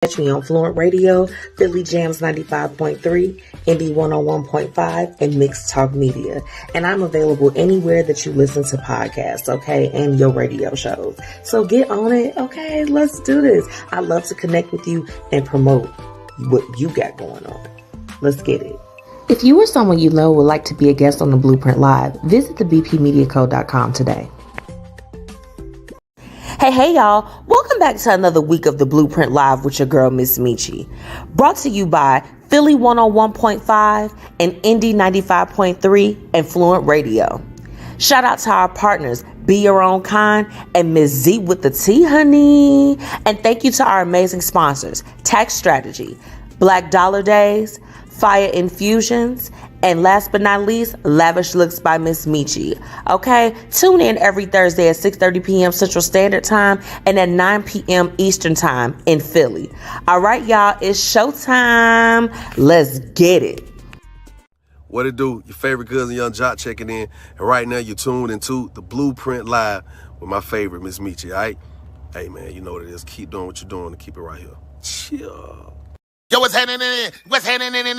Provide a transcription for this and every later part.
Catch me on Fluent Radio, Philly Jams 95.3, Indie 101.5, and Mixed Talk Media. And I'm available anywhere that you listen to podcasts, okay, and your radio shows. So get on it, okay? Let's do this. I love to connect with you and promote what you got going on. Let's get it. If you or someone you know would like to be a guest on the Blueprint Live, visit thebpmediacode.com today. Hey, y'all. Welcome back to another week of the Blueprint Live with your girl, MzMetchi. Brought to you by Philly 101.5 and Indie 95.3 and Fluent Radio. Shout out to our partners, Be Your Own Kind and MzWTT, honey. And thank you to our amazing sponsors, Tax Strategy, Black Dollar Days, Fiya Infusions, and last but not least, Lavish Looks by MzMetchi. Okay, tune in every Thursday at 6:30 p.m. Central Standard Time and at 9 p.m. Eastern Time in Philly. All right, y'all, it's showtime. Let's get it. What it do? Your favorite cousin Young Jock checking in, and right now you're tuned into the Blueprint Live with my favorite MzMetchi. All right, hey man, you know what it is. Keep doing what you're doing and keep it right here. Chill. Yo, what's happening in? What's happening in?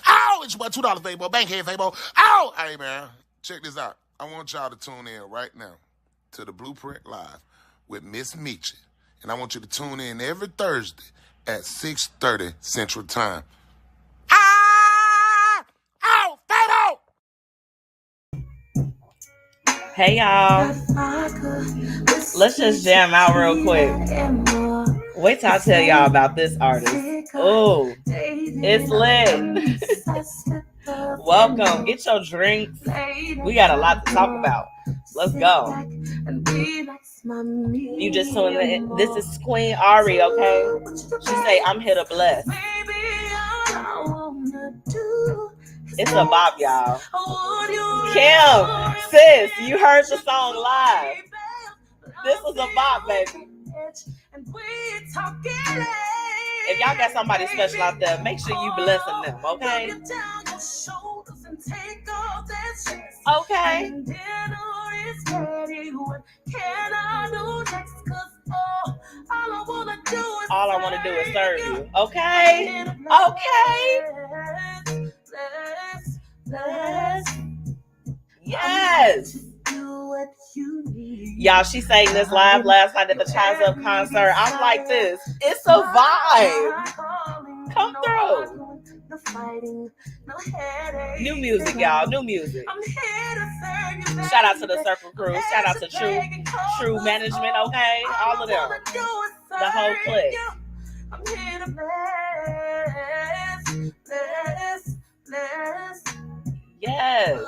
Oh, it's your boy $2 Fabo, Bankhead Fabo. Oh, hey man, check this out. I want y'all to tune in right now to the Blueprint Live with MzMetchi, and I want you to tune in every Thursday at 6:30 Central Time. Oh, Fabo! Hey, y'all. Let's just jam out real quick. Wait till I tell y'all about this artist. Oh, it's lit. Welcome. Get your drinks. We got a lot to talk about. Let's go. You just tuned in. This is Queen Ari, okay? She say, I'm here to bless. It's a bop, y'all. Kim, sis, you heard the song live. This is a bop, baby. If y'all got somebody special out there, make sure you blessing them, okay? Okay. All I want to do is serve you, okay? Okay. Yes. Y'all, she sang this live last night at the Chaz Up concert. I'm like this. It's a vibe. Come through. New music, y'all. New music. Shout out to the Circle Crew. Shout out to True Management, okay? All of them. The whole clique. Yes.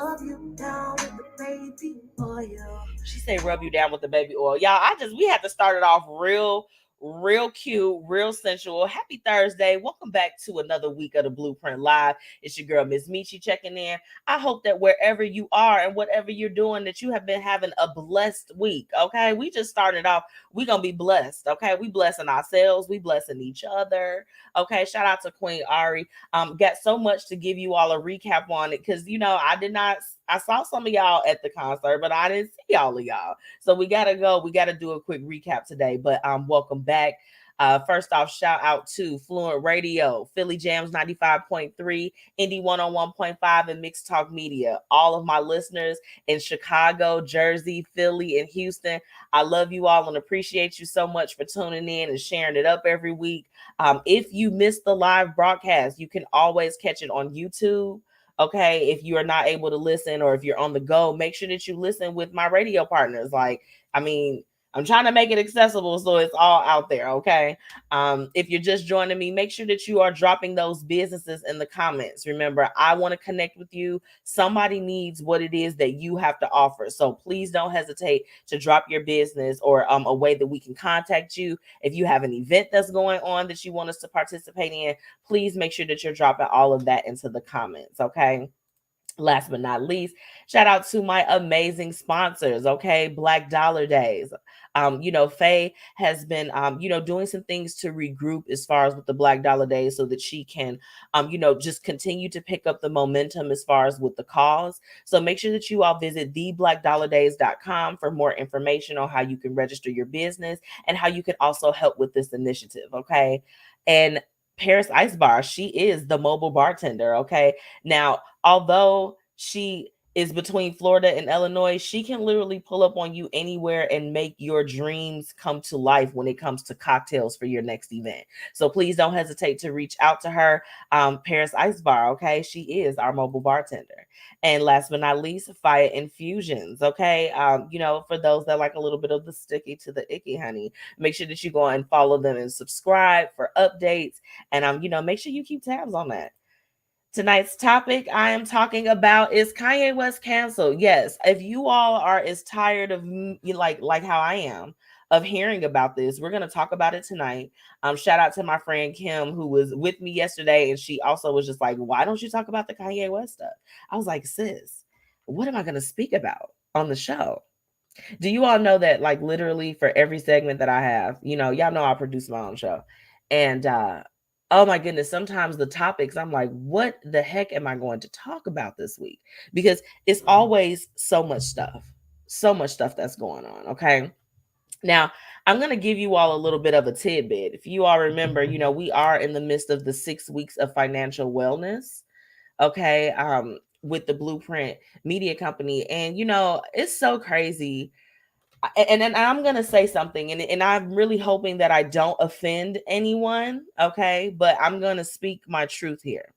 She say rub you down with the baby oil. Y'all, we had to start it off real cute, real sensual. Happy Thursday. Welcome back to another week of the Blueprint Live. It's your girl, MzMetchi, checking in. I hope that wherever you are and whatever you're doing, that you have been having a blessed week, okay? We just started off. We're going to be blessed, okay? We blessing ourselves. We blessing each other, okay? Shout out to Queen Ari. Got so much to give you all a recap on it because, you know, I saw some of y'all at the concert, but I didn't see all of y'all. So we got to go. We got to do a quick recap today, but welcome back. First off, shout out to Fluent Radio, Philly Jams 95.3, Indie 101.5, and Mixed Talk Media. All of my listeners in Chicago, Jersey, Philly, and Houston, I love you all and appreciate you so much for tuning in and sharing it up every week. If you missed the live broadcast, you can always catch it on YouTube. Okay, if you are not able to listen or if you're on the go, make sure that you listen with my radio partners. I'm trying to make it accessible so it's all out there, okay? If you're just joining me, make sure that you are dropping those businesses in the comments. Remember, I want to connect with you. Somebody needs what it is that you have to offer. So please don't hesitate to drop your business or a way that we can contact you. If you have an event that's going on that you want us to participate in, please make sure that you're dropping all of that into the comments, okay? Last but not least, shout out to my amazing sponsors, okay? Black Dollar Days. Faye has been, doing some things to regroup as far as with the Black Dollar Days so that she can, just continue to pick up the momentum as far as with the cause. So make sure that you all visit theblackdollardays.com for more information on how you can register your business and how you can also help with this initiative, okay? And Paris Ice Bar, she is the mobile bartender. Okay. Now, although she is between Florida and Illinois, she can literally pull up on you anywhere and make your dreams come to life when it comes to cocktails for your next event. So please don't hesitate to reach out to her. Paris Ice Bar, okay? She is our mobile bartender. And last but not least, Fiya Infusions, okay? For those that like a little bit of the sticky to the icky, honey, make sure that you go and follow them and subscribe for updates. And make sure you keep tabs on that. Tonight's topic I am talking about is Kanye West canceled. Yes, if you all are as tired of like how I am of hearing about this, we're gonna talk about it tonight. Shout out to my friend Kim who was with me yesterday, and she also was just like, "Why don't you talk about the Kanye West stuff?" I was like, "Sis, what am I gonna speak about on the show?" Do you all know that, like, literally for every segment that I have, y'all know I produce my own show. And oh my goodness, sometimes the topics, I'm like, what the heck am I going to talk about this week? Because it's always so much stuff that's going on. Okay. Now, I'm going to give you all a little bit of a tidbit. If you all remember, we are in the midst of the 6 weeks of financial wellness. Okay. With the Blueprint Media Company. And, it's so crazy. And I'm gonna say something, and I'm really hoping that I don't offend anyone, okay? But I'm gonna speak my truth here.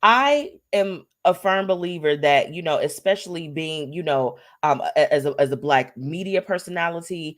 I am a firm believer that, especially being, as a Black media personality,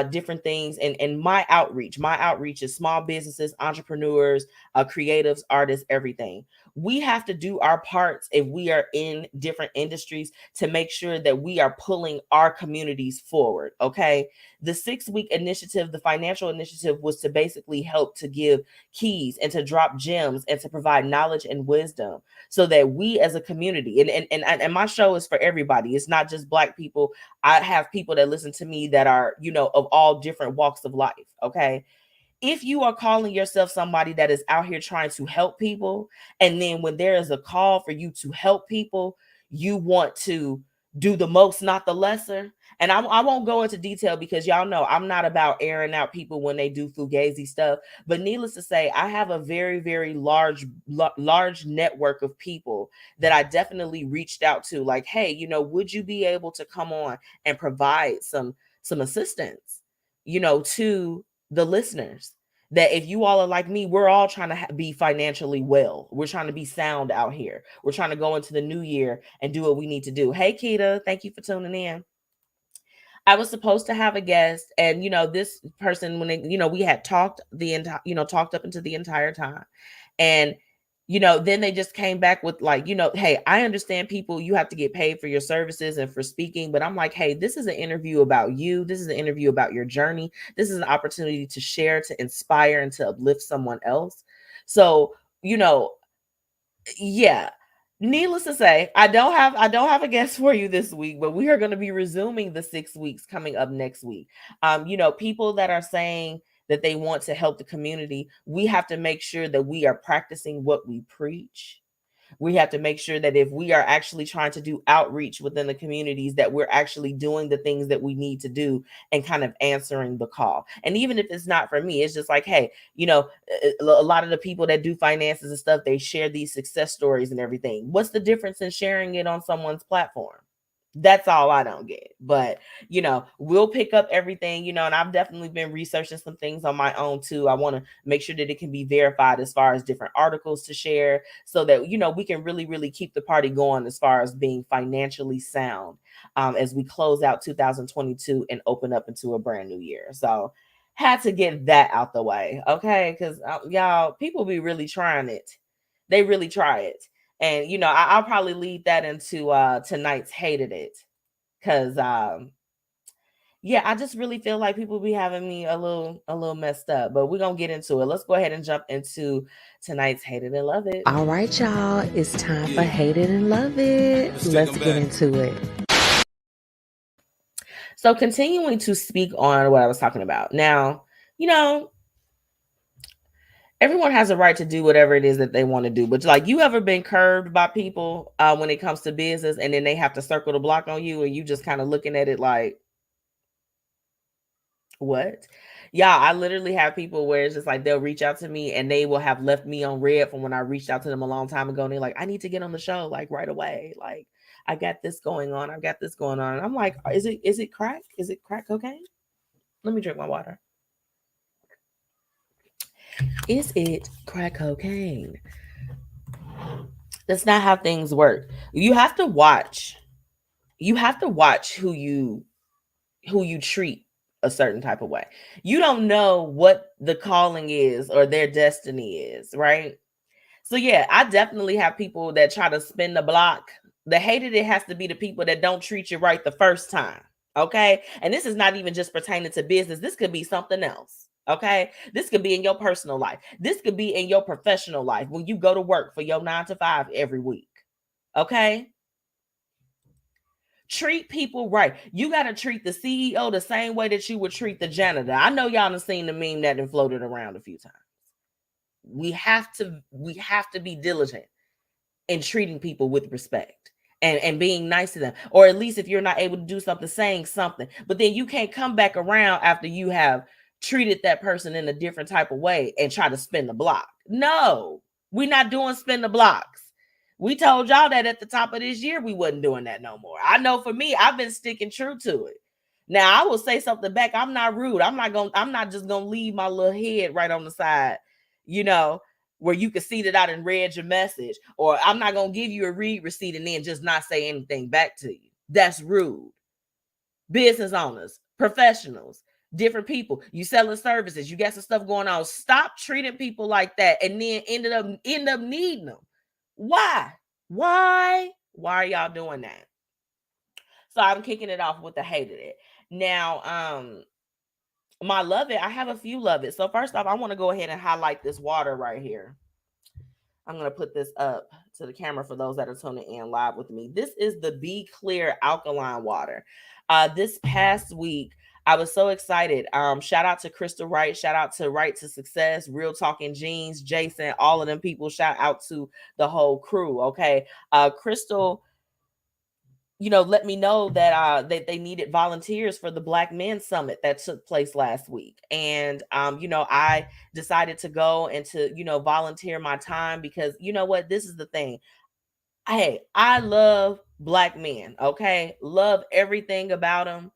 different things, and my outreach is small businesses, entrepreneurs, creatives, artists, everything. We have to do our parts if we are in different industries to make sure that we are pulling our communities forward. Okay. The 6 week initiative, the financial initiative, was to basically help to give keys and to drop gems and to provide knowledge and wisdom so that we as a community, and my show is for everybody. It's not just Black people. I have people that listen to me that are, of all different walks of life. Okay. If you are calling yourself somebody that is out here trying to help people, and then when there is a call for you to help people, you want to do the most, not the lesser. And I won't go into detail because y'all know I'm not about airing out people when they do fugazi stuff. But needless to say, I have a very, very large network of people that I definitely reached out to. Like, hey, would you be able to come on and provide some assistance, to the listeners? That if you all are like me, we're all trying to be financially well. We're trying to be sound out here. We're trying to go into the new year and do what we need to do. Hey, Keita, thank you for tuning in. I was supposed to have a guest, and this person, when we had talked the entire, talked up into the entire time, and then they just came back with like, hey, I understand people, you have to get paid for your services and for speaking, but I'm like, hey, this is an interview about you. This is an interview about your journey. This is an opportunity to share, to inspire, and to uplift someone else. So, yeah. Needless to say, I don't have a guest for you this week, but we are going to be resuming the 6 weeks coming up next week. People that are saying that they want to help the community, we have to make sure that we are practicing what we preach. We have to make sure that if we are actually trying to do outreach within the communities, that we're actually doing the things that we need to do and kind of answering the call. And even if it's not for me, it's just like, hey, a lot of the people that do finances and stuff, they share these success stories and everything. What's the difference in sharing it on someone's platform? That's all I don't get. But, we'll pick up everything, and I've definitely been researching some things on my own too. I want to make sure that it can be verified as far as different articles to share so that, we can really, really keep the party going as far as being financially sound as we close out 2022 and open up into a brand new year. So had to get that out the way. Okay. Because y'all, people be really trying it. They really try it. And I'll probably lead that into tonight's hated it, because yeah, I just really feel like people be having me a little messed up. But we're gonna get into it. Let's go ahead and jump into tonight's hate it and love it. All right, y'all, it's time for hate it and love it. Let's get into it. So continuing to speak on what I was talking about now, everyone has a right to do whatever it is that they want to do. But like, you ever been curved by people when it comes to business, and then they have to circle the block on you, and you just kind of looking at it like, what? Yeah, I literally have people where it's just like they'll reach out to me and they will have left me on red from when I reached out to them a long time ago. And they're like, I need to get on the show like right away. Like, I got this going on. I've got this going on. And I'm like, is it crack? Is it crack cocaine? Let me drink my water. Is it crack cocaine? That's not how things work. You have to watch. You have to watch who you treat a certain type of way. You don't know what the calling is or their destiny is, right? So yeah, I definitely have people that try to spin the block. The hated it has to be the people that don't treat you right the first time. Okay. And this is not even just pertaining to business. This could be something else. Okay. This could be in your personal life. This could be in your professional life when you go to work for your 9 to 5 every week. Okay. Treat people right. You got to treat the CEO the same way that you would treat the janitor. I know y'all have seen the meme that and floated around a few times. We have to be diligent in treating people with respect and being nice to them. Or at least if you're not able to do something, saying something. But then you can't come back around after you have treated that person in a different type of way and try to spin the block. No, we're not doing spin the blocks. We told y'all that at the top of this year we wasn't doing that no more. I know for me, I've been sticking true to it. Now I will say something back. I'm not rude. I'm not just gonna leave my little head right on the side, you know, where you can see that I done read your message, or I'm not gonna give you a read receipt and then just not say anything back to you. That's rude. Business owners, professionals, different people. You selling services, you got some stuff going on. Stop treating people like that and then end up needing them. Why? Why are y'all doing that? So I'm kicking it off with the hated it. Now, my love it, I have a few love it. So first off, I want to go ahead and highlight this water right here. I'm going to put this up to the camera for those that are tuning in live with me. This is the Be Clear alkaline water. This past week, I was so excited. Shout out to Crystal Wright. Shout out to Right to Success, Real Talking Jeans, Jason, all of them people. Shout out to the whole crew. Okay. Crystal, let me know that they needed volunteers for the Black Men Summit that took place last week. And I decided to go and to, volunteer my time because you know what? This is the thing. Hey, I love Black men, okay? Love everything about them.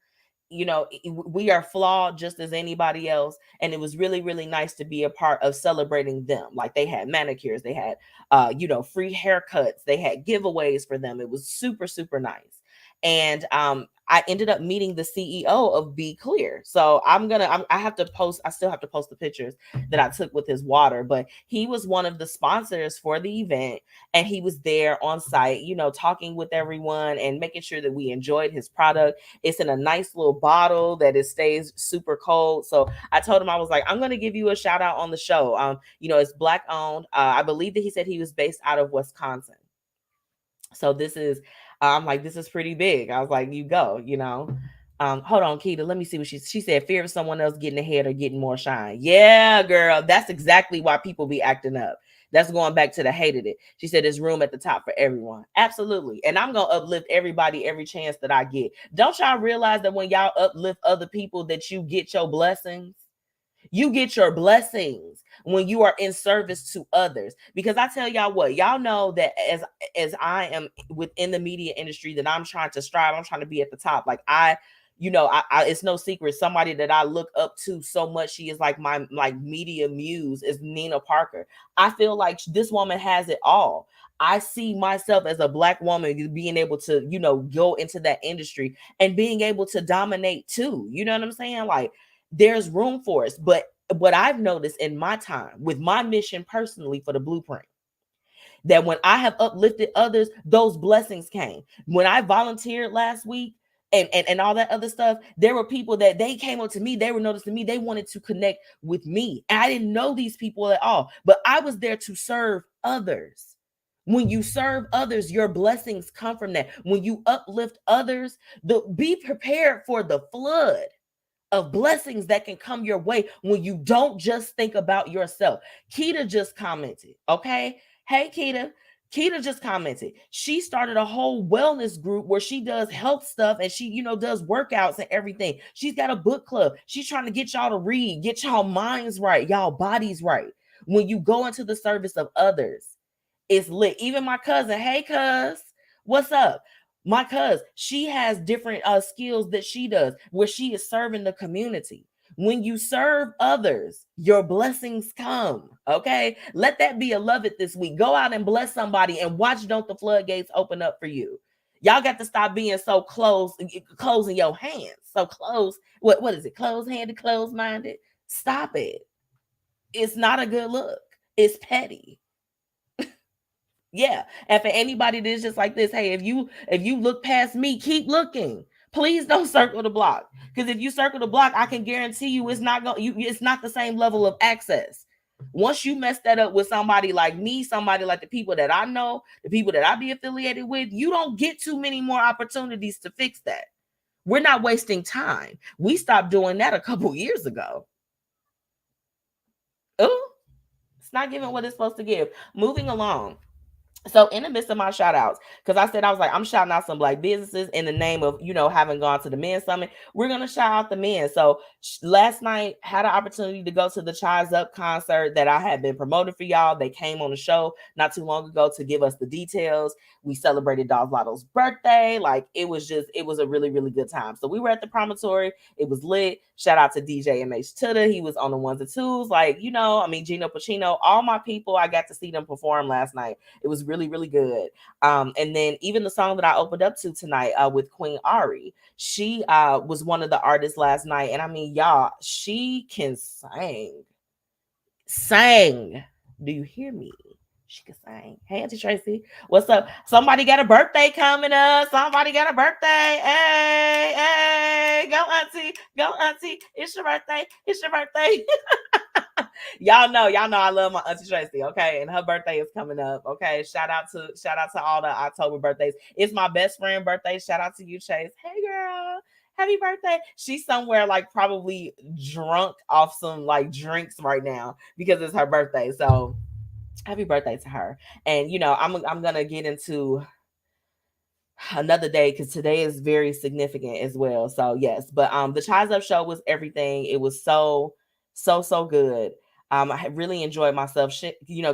We are flawed just as anybody else, and it was really, really nice to be a part of celebrating them. Like they had manicures, they had free haircuts, they had giveaways for them. It was super, super nice. And I ended up meeting the CEO of Be Clear. So I still have to post the pictures that I took with his water, but he was one of the sponsors for the event, and he was there on site, talking with everyone and making sure that we enjoyed his product. It's in a nice little bottle that it stays super cold. So I told him, I was like, I'm going to give you a shout out on the show. It's Black owned. I believe that he said he was based out of Wisconsin. So this is, I'm like, this is pretty big. I was like, you go, hold on, Keita. Let me see what she said. Fear of someone else getting ahead or getting more shine. Yeah, girl. That's exactly why people be acting up. That's going back to the hated it. She said there's room at the top for everyone. Absolutely. And I'm going to uplift everybody every chance that I get. Don't y'all realize that when y'all uplift other people that you get your blessings? You get your blessings when you are in service to others. Because I tell y'all what, y'all know that as I am within the media industry, that I'm trying to strive. I'm trying to be at the top. Like I it's no secret. Somebody that I look up to so much, she is like my media muse, is Nina Parker. I feel like this woman has it all. I see myself as a Black woman being able to, go into that industry and being able to dominate too. You know what I'm saying? Like, there's room for us. But what I've noticed in my time with my mission personally for the Blueprint, that when I have uplifted others, those blessings came. When I volunteered last week and all that other stuff, there were people that they came up to me, they were noticing me, they wanted to connect with me. And I didn't know these people at all, but I was there to serve others. When you serve others, your blessings come from that. When you uplift others, be prepared for the flood of blessings that can come your way when you don't just think about yourself. Keita just commented, okay? Hey, Keita. Keita just commented. She started a whole wellness group where she does health stuff and she, does workouts and everything. She's got a book club. She's trying to get y'all to read, get y'all minds right, y'all bodies right. When you go into the service of others, it's lit. Even my cousin, hey cuz, what's up? My cuz, she has different skills that she does where she is serving the community. When you serve others, your blessings come. Okay. Let that be a love it this week. Go out and bless somebody and watch don't the floodgates open up for you. Y'all got to stop being so closing your hands. So close. What is it? Close-handed, close-minded. Stop it. It's not a good look. It's petty. Yeah. And for anybody that's just like this, hey, if you look past me, keep looking. Please don't circle the block. Because if you circle the block, I can guarantee you it's not it's not the same level of access. Once you mess that up with somebody like me, somebody like the people that I know, the people that I be affiliated with, you don't get too many more opportunities to fix that. We're not wasting time. We stopped doing that a couple years ago. Oh, it's not giving what it's supposed to give. Moving along. So in the midst of my shout outs, because I said I was like, I'm shouting out some Black businesses in the name of, having gone to the men's summit. We're going to shout out the men. So last night had an opportunity to go to the Chai's Up concert that I had been promoting for y'all. They came on the show not too long ago to give us the details. We celebrated Dolph Lotto's birthday. Like it was a really, really good time. So we were at the promontory. It was lit. Shout out to DJ MzMetchi. He was on the ones and twos. Like, Gino Pacino, all my people, I got to see them perform last night. It was really, really good. And then even the song that I opened up to tonight with Queen Ari, she was one of the artists last night. And I mean, y'all, she can sing. Do you hear me? She can sing. Hey, Auntie Tracy, what's up? Somebody got a birthday coming up. Somebody got a birthday. Hey, go Auntie. Go Auntie. It's your birthday. It's your birthday. Y'all know I love my Auntie Tracy, okay? And her birthday is coming up, okay? Shout out to all the October birthdays. It's my best friend birthday. Shout out to you, Chase. Hey, girl. Happy birthday. She's somewhere like probably drunk off some like drinks right now because it's her birthday. So happy birthday to her. And I'm gonna get into another day because today is very significant as well. So yes, but the Chai's Up show was everything. It was so good. I really enjoyed myself.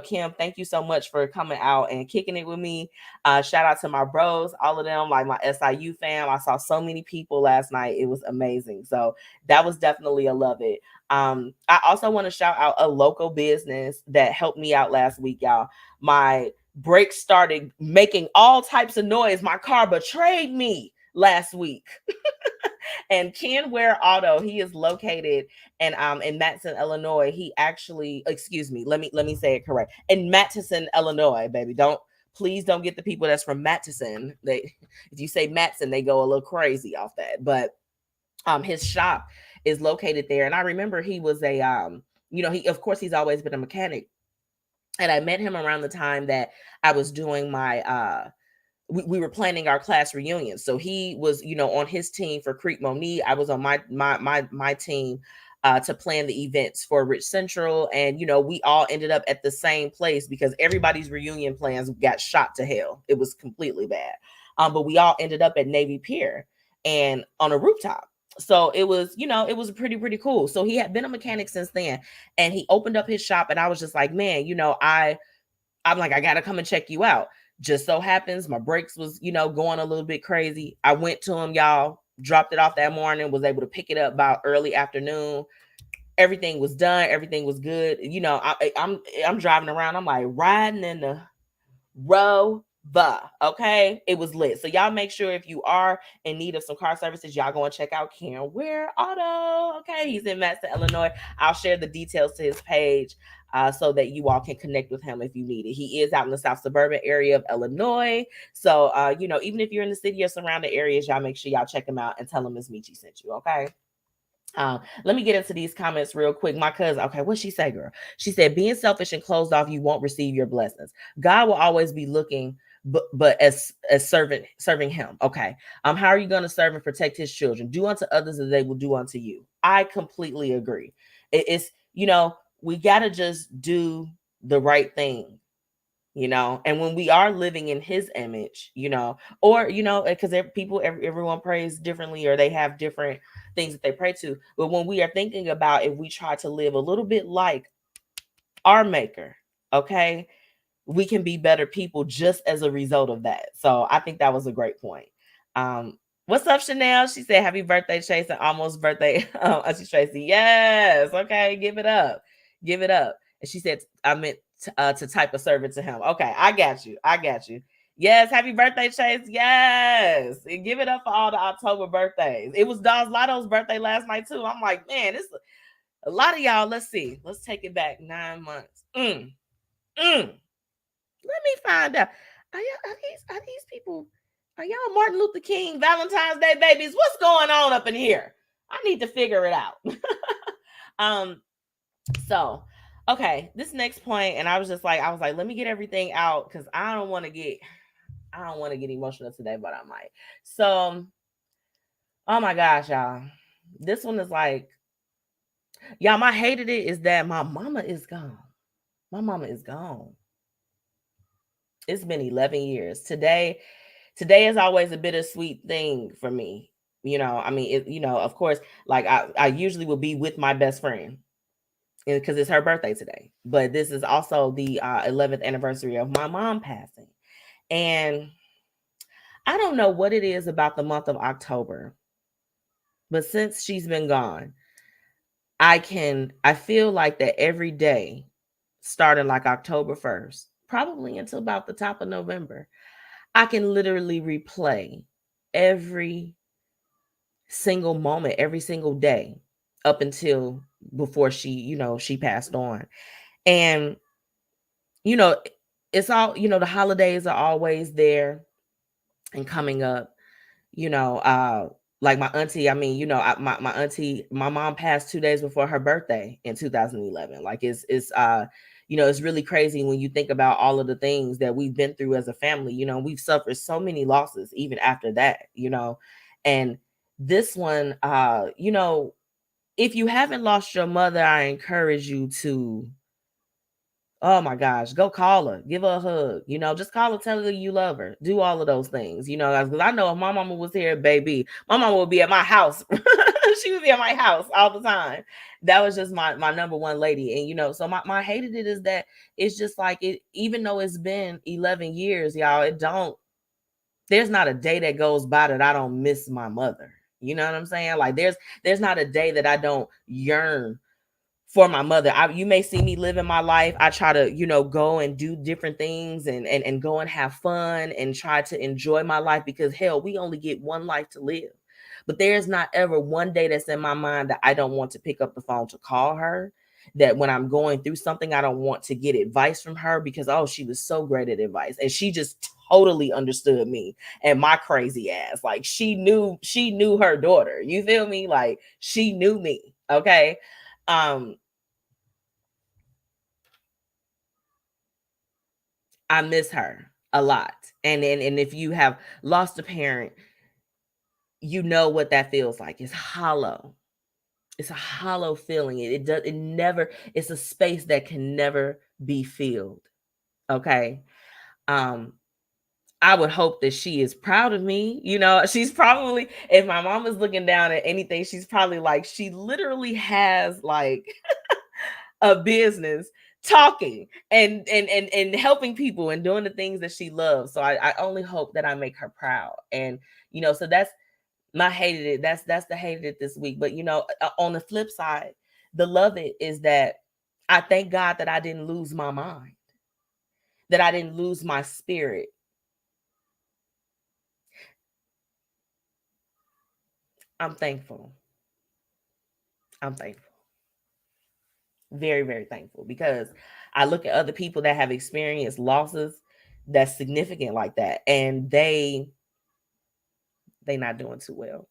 Kim, thank you so much for coming out and kicking it with me. Shout out to my bros, all of them, like my SIU fam. I saw so many people last night. It was amazing. So that was definitely a love it. I also want to shout out a local business that helped me out last week, y'all. My brakes started making all types of noise. My car betrayed me last week. And Ken Ware Auto, he is located in Matteson, Illinois. He actually, excuse me, let me say it correct. In Matteson, Illinois, baby. Please don't get the people that's from Matteson. If you say Matteson, they go a little crazy off that. But his shop is located there. And I remember he was of course he's always been a mechanic. And I met him around the time that I was doing my we were planning our class reunion. So he was, on his team for Creek Monique. I was on my team to plan the events for Rich Central. And, we all ended up at the same place because everybody's reunion plans got shot to hell. It was completely bad. But we all ended up at Navy Pier and on a rooftop. So it was, it was pretty cool. So he had been a mechanic since then. And he opened up his shop and I was just like, man, I'm like, I got to come and check you out. Just so happens my brakes was, going a little bit crazy. I went to him, y'all, dropped it off that morning, was able to pick it up by early afternoon. Everything was done. Everything was good. I'm driving around. I'm like riding in the Rover. Okay. It was lit. So y'all make sure if you are in need of some car services, y'all go and check out Ken Ware Auto. Okay. He's in Matteson, Illinois. I'll share the details to his page so that you all can connect with him if you need it. He is out in the South suburban area of Illinois. So, even if you're in the city or surrounding areas, y'all make sure y'all check him out and tell him MzMetchi sent you. Okay. Let me get into these comments real quick. My cousin, okay, what'd she say, girl? She said, being selfish and closed off, you won't receive your blessings. God will always be looking, but as serving him. Okay. How are you going to serve and protect his children? Do unto others as they will do unto you. I completely agree. It's, we got to just do the right thing. And when we are living in his image, or because everyone prays differently, or they have different things that they pray to. But when we are thinking about, if we try to live a little bit like our maker, okay, we can be better people just as a result of that. So I think that was a great point. What's up, Chanel? She said, happy birthday, Chase, and almost birthday, Auntie Tracy. Yes. Okay. Give it up. Give it up. And she said, I meant to type a servant to him. Okay. I got you. I got you. Yes. Happy birthday, Chase. Yes. And give it up for all the October birthdays. It was Dawes Lotto's birthday last night, too. I'm like, man, this a lot of y'all. Let's see. Let's take it back 9 months. Let me find out. Are these people? Are y'all Martin Luther King Valentine's Day babies? What's going on up in here? I need to figure it out. So okay, this next point, and I was like, let me get everything out because I don't want to get emotional today, but I might. So, oh my gosh, y'all. This one is like, y'all, my hated it is that my mama is gone. My mama is gone. It's been 11 years. Today is always a bittersweet thing for me. I mean, of course, like I usually will be with my best friend because it's her birthday today. But this is also the 11th anniversary of my mom passing. And I don't know what it is about the month of October, but since she's been gone, I feel like that every day, starting like October 1st, probably until about the top of November, I can literally replay every single moment, every single day up until before she passed on. And, it's all, the holidays are always there and coming up, like my auntie, my auntie, my mom passed 2 days before her birthday in 2011. Like it's it's really crazy when you think about all of the things that we've been through as a family. We've suffered so many losses even after that, and this one, if you haven't lost your mother, I encourage you to, oh my gosh, go call her, give her a hug, just call her, tell her you love her, do all of those things, because I know if my mama was here, baby, my mama would be at my house. She would be at my house all the time. That was just my number one lady. And so my hated it is that it's just like, it, even though it's been 11 years, y'all, there's not a day that goes by that I don't miss my mother. You know what I'm saying? Like there's not a day that I don't yearn for my mother. You may see me living my life. I try to, go and do different things and go and have fun and try to enjoy my life, because hell, we only get one life to live. But there's not ever one day that's in my mind that I don't want to pick up the phone to call her, that when I'm going through something, I don't want to get advice from her, because, oh, she was so great at advice. And she just totally understood me and my crazy ass. Like she knew her daughter. You feel me? Like she knew me. Okay. I miss her a lot. And if you have lost a parent, you know what that feels like. It's hollow. It's a hollow feeling. It's a space that can never be filled. Okay. I would hope that she is proud of me. She's probably, if my mom is looking down at anything, she's probably like, she literally has like a business talking and helping people and doing the things that she loves. So I only hope that I make her proud. And so that's my hated it. That's the hated it this week. But on the flip side, the love it is that I thank God that I didn't lose my mind, that I didn't lose my spirit. I'm thankful. Very, very thankful, because I look at other people that have experienced losses that's significant like that, and they not doing too well.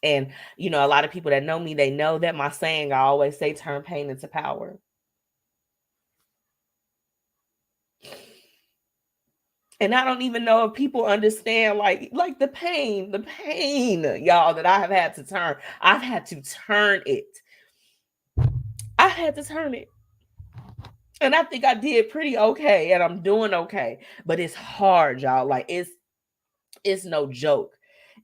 And a lot of people that know me, they know that my saying, I always say, turn pain into power. And I don't even know if people understand like the pain, y'all, that I have had to turn. I've had to turn it. And I think I did pretty okay, and I'm doing okay. But it's hard, y'all. Like it's no joke.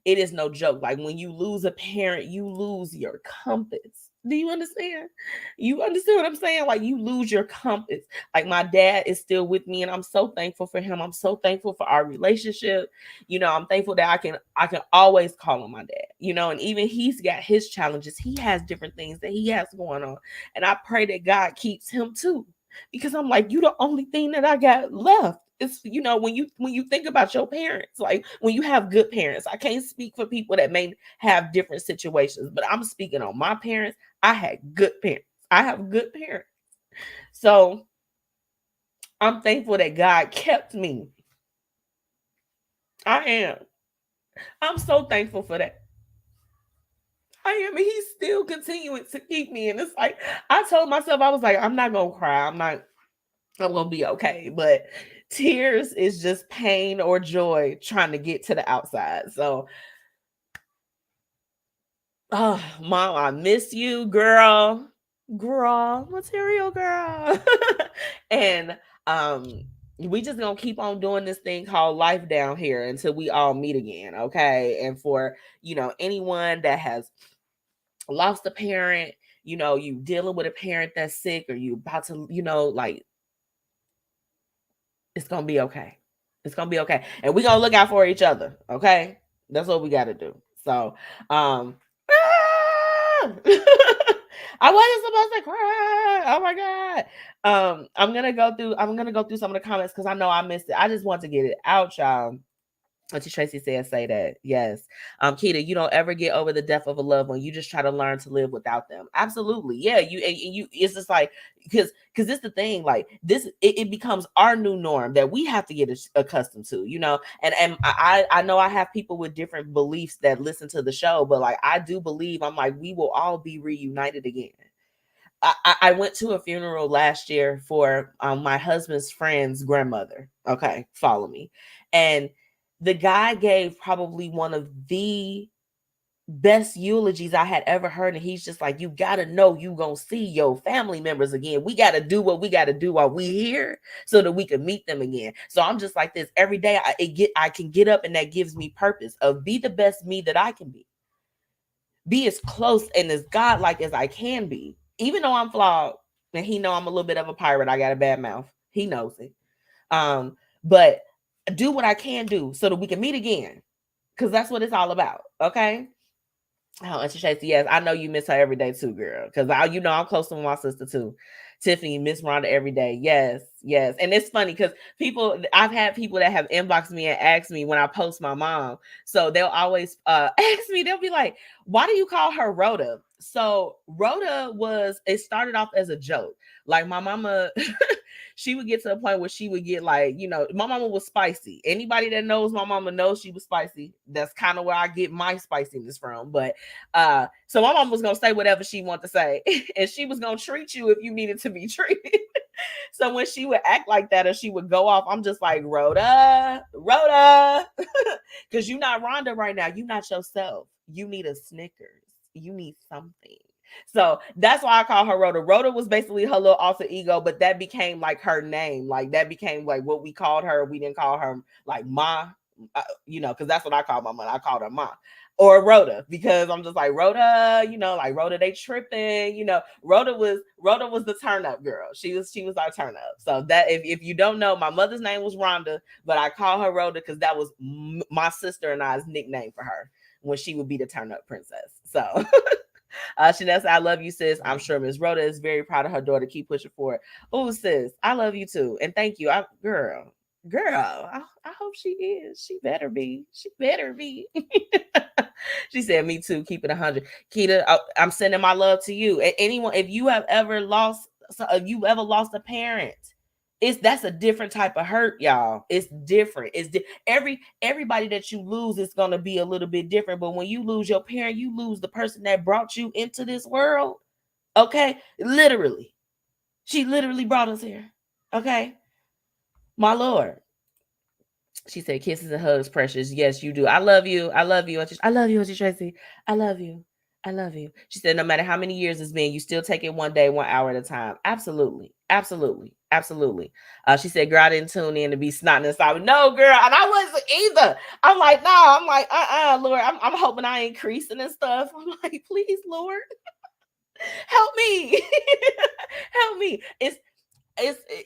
It is no joke. Like when you lose a parent, you lose your compass. Do you understand? You understand what I'm saying? Like you lose your compass. Like my dad is still with me, and I'm so thankful for him. I'm so thankful for our relationship. I'm thankful that I can always call on my dad. And even he's got his challenges. He has different things that he has going on. And I pray that God keeps him too. Because I'm like, you the only thing that I got left. It's when you think about your parents, like when you have good parents. I can't speak for people that may have different situations, but I'm speaking on my parents. I had good parents. I have good parents. So I'm thankful that God kept me. I am. I'm so thankful for that. I am. And he's still continuing to keep me. And it's like, I told myself, I was like, I'm not going to cry. I'm going to be okay. But tears is just pain or joy trying to get to the outside. So, oh, Mom, I miss you, girl, material girl. And we just gonna keep on doing this thing called life down here until we all meet again, okay? And for anyone that has lost a parent, you dealing with a parent that's sick, or you about to, like, it's gonna be okay. It's gonna be okay. And we're gonna look out for each other. Okay. That's what we gotta do. So I wasn't supposed to cry. Oh my God. I'm gonna go through some of the comments because I know I missed it. I just want to get it out, y'all. Auntie Tracy said, say that. Yes. Keita, you don't ever get over the death of a loved one. You just try to learn to live without them. Absolutely. Yeah. You it's just like, because it's the thing, like this, it becomes our new norm that we have to get accustomed to, and I know I have people with different beliefs that listen to the show, but like, I do believe, I'm like, we will all be reunited again. I went to a funeral last year for my husband's friend's grandmother. Okay. Follow me. And the guy gave probably one of the best eulogies I had ever heard. And he's just like, you got to know you going to see your family members again. We got to do what we got to do while we here so that we can meet them again. So I'm just like this every day. I can get up, and that gives me purpose of be the best me that I can be. Be as close and as godlike as I can be, even though I'm flawed. And he know I'm a little bit of a pirate. I got a bad mouth. He knows it. But do what I can do so that we can meet again, because that's what it's all about. Okay. Oh, Auntie Tracy, yes, I know you miss her every day too, girl. Because I'm close to my sister too. Tiffany, miss Rhonda every day. Yes, yes. And it's funny because I've had people that have inboxed me and asked me when I post my mom. So they'll always ask me, they'll be like, why do you call her Rhoda? So Rhoda it started off as a joke. Like my mama, she would get to a point where she would get like, my mama was spicy. Anybody that knows my mama knows she was spicy. That's kind of where I get my spiciness from. But so my mom was gonna say whatever she wanted to say, and she was gonna treat you if you needed to be treated. So when she would act like that, or she would go off, I'm just like, Rhoda, because you're not Rhonda right now. You're not yourself. You need a Snickers. You need something. So that's why I call her Rhoda. Rhoda was basically her little alter ego, but that became like her name. Like that became like what we called her. We didn't call her like Ma, because that's what I called my mother. I called her Ma or Rhoda, because I'm just like, Rhoda, like Rhoda, they tripping. Rhoda was the turn up girl. She was our turn up. So that if you don't know, my mother's name was Rhonda, but I call her Rhoda because that was my sister and I's nickname for her when she would be the turn up princess. So. Shanessa, I love you, sis. I'm sure Miss Rhoda is very proud of her daughter. Keep pushing forward. Oh, sis, I love you too. And thank you. Girl, I hope she is. She better be. She said, me too. Keep it 100. Keita, I'm sending my love to you. And anyone, if you have ever lost a parent, that's a different type of hurt, y'all. It's different. Everybody that you lose is going to be a little bit different. But when you lose your parent, you lose the person that brought you into this world. Okay. Literally. She literally brought us here. Okay. My Lord. She said, kisses and hugs, precious. Yes, you do. I love you. I love you. I love you, Auntie Tracy. I love you. I love you. She said, no matter how many years it's been, you still take it one day, 1 hour at a time. Absolutely. Absolutely. Absolutely. She said, girl, I didn't tune in to be snotting inside. No, girl. And I wasn't either. I'm like, no, I'm like, Lord, I'm hoping I ain't creasing and stuff. I'm like, please, Lord, help me. Help me. It's,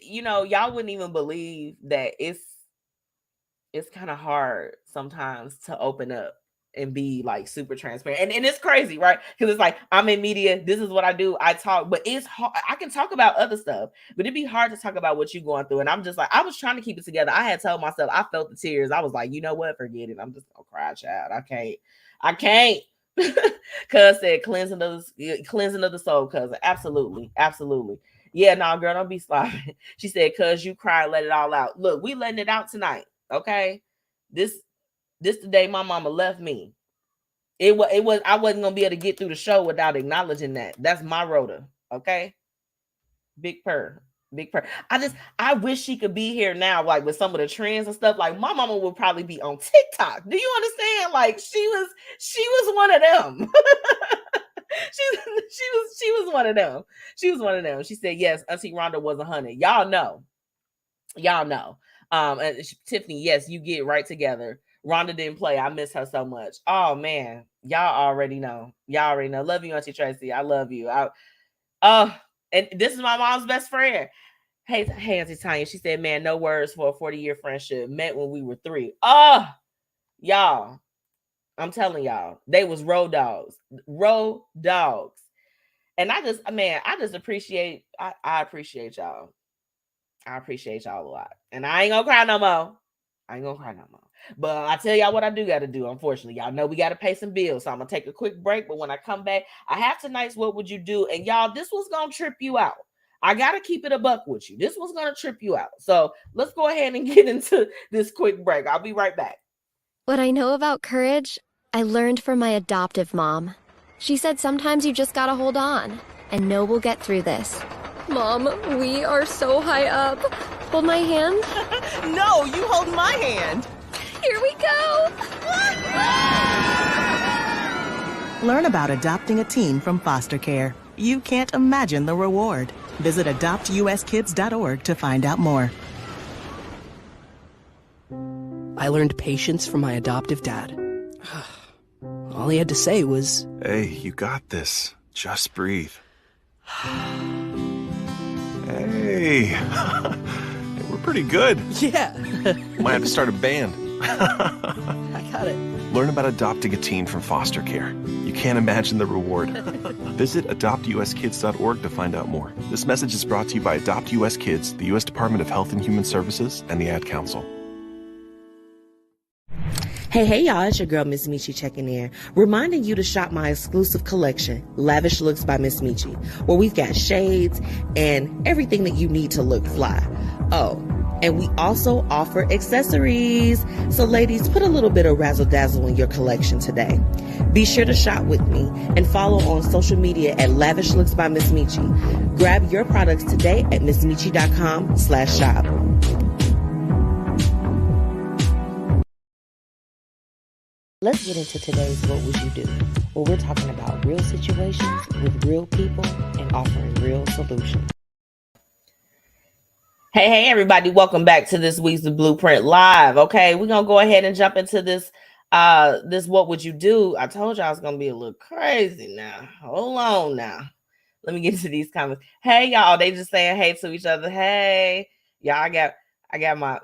y'all wouldn't even believe that it's kind of hard sometimes to open up and be like super transparent. And it's crazy, right? Because it's like, I'm in media, this is what I do, I talk, but it's hard. I can talk about other stuff, but it'd be hard to talk about what you're going through. And I'm just like, I was trying to keep it together. I had told myself, I felt the tears. I was like, you know what, forget it. I'm just gonna cry, child. I can't. Cuz said cleansing of the soul, cousin. Absolutely. Yeah, no, girl, don't be sloppy. She said, cuz you cry, let it all out. Look, we letting it out tonight. Okay. This the day my mama left me. It was I wasn't gonna be able to get through the show without acknowledging that. That's my rota. Okay. Big purr. I wish she could be here now, like with some of the trends and stuff. Like my mama would probably be on TikTok. Do you understand? Like she was one of them. she was one of them. She was one of them. She said, yes, Auntie Rhonda was 100. Y'all know. And Tiffany, yes, you get right together. Rhonda didn't play. I miss her so much. Oh man, y'all already know. Love you, Auntie Tracy. I love you. And this is my mom's best friend. Hey, Auntie Tanya. She said, man, no words for a 40-year friendship. Met when we were 3. Oh, y'all. I'm telling y'all, they was road dogs. And I just appreciate, I appreciate y'all. I appreciate y'all a lot. And I ain't gonna cry no more. But I tell y'all what I do got to do. Unfortunately, y'all know we got to pay some bills. So I'm going to take a quick break. But when I come back, I have tonight's What Would You Do? And y'all, this was going to trip you out. I got to keep it a buck with you. This was going to trip you out. So let's go ahead and get into this quick break. I'll be right back. What I know about courage, I learned from my adoptive mom. She said sometimes you just gotta hold on and know we'll get through this. Mom, we are so high up. Hold my hand. No, you hold my hand. Here we go. Learn about adopting a teen from foster care. You can't imagine the reward. Visit adoptuskids.org to find out more. I learned patience from my adoptive dad. All he had to say was, "Hey, you got this. Just breathe." Hey, we're pretty good. yeah, Might have to start a band. I got it. Learn about adopting a teen from foster care. You can't imagine the reward. Visit adoptuskids.org to find out more. This message is brought to you by Adopt US Kids, the U.S. Department of Health and Human Services, and the Ad Council. Hey, y'all, it's your girl, MzMetchi, checking in, reminding you to shop my exclusive collection, Lavish Looks by MzMetchi, where we've got shades and everything that you need to look fly. Oh, and we also offer accessories. So ladies, put a little bit of razzle dazzle in your collection today. Be sure to shop with me and follow on social media at Lavish Looks by MzMetchi. Grab your products today at MzMetchi.com/shop. Let's get into today's What Would You Do? Where we're talking about real situations with real people and offering real solutions. Hey, everybody. Welcome back to this week's The Blueprint Live. Okay, we're going to go ahead and jump into this What Would You Do? I told y'all it's going to be a little crazy now. Hold on now. Let me get to these comments. Hey, y'all. They just saying hey to each other. Hey, y'all, I got my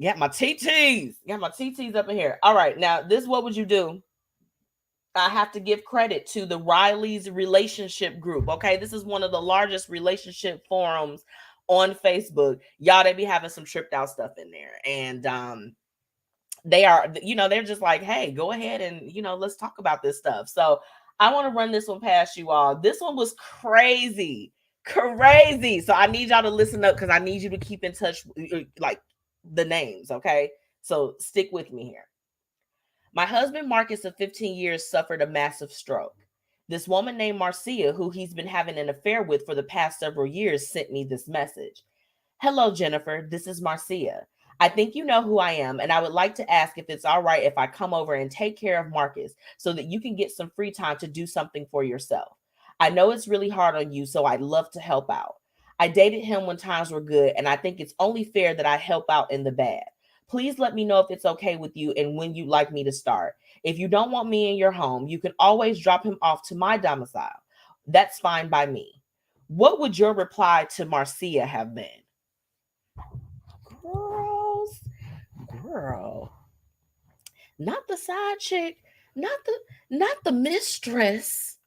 TTs. Got my TTs up in here. All right. Now, this What Would You Do? I have to give credit to the Riley's relationship group. Okay. This is one of the largest relationship forums on Facebook. Y'all, they be having some tripped out stuff in there. And they are, they're just like, hey, go ahead and, let's talk about this stuff. So I want to run this one past you all. This one was crazy. So I need y'all to listen up because I need you to keep in touch, like, the names, okay? So stick with me here. My husband Marcus of 15 years suffered a massive stroke. This woman named Marcia, who he's been having an affair with for the past several years, sent me this message. Hello, Jennifer. This is Marcia. I think you know who I am, and I would like to ask if it's all right if I come over and take care of Marcus so that you can get some free time to do something for yourself. I know it's really hard on you, so I'd love to help out. I dated him when times were good, and I think it's only fair that I help out in the bad. Please let me know if it's okay with you and when you'd like me to start. If you don't want me in your home, you can always drop him off to my domicile. That's fine by me. What would your reply to Marcia have been? Girl, not the side chick, not the mistress,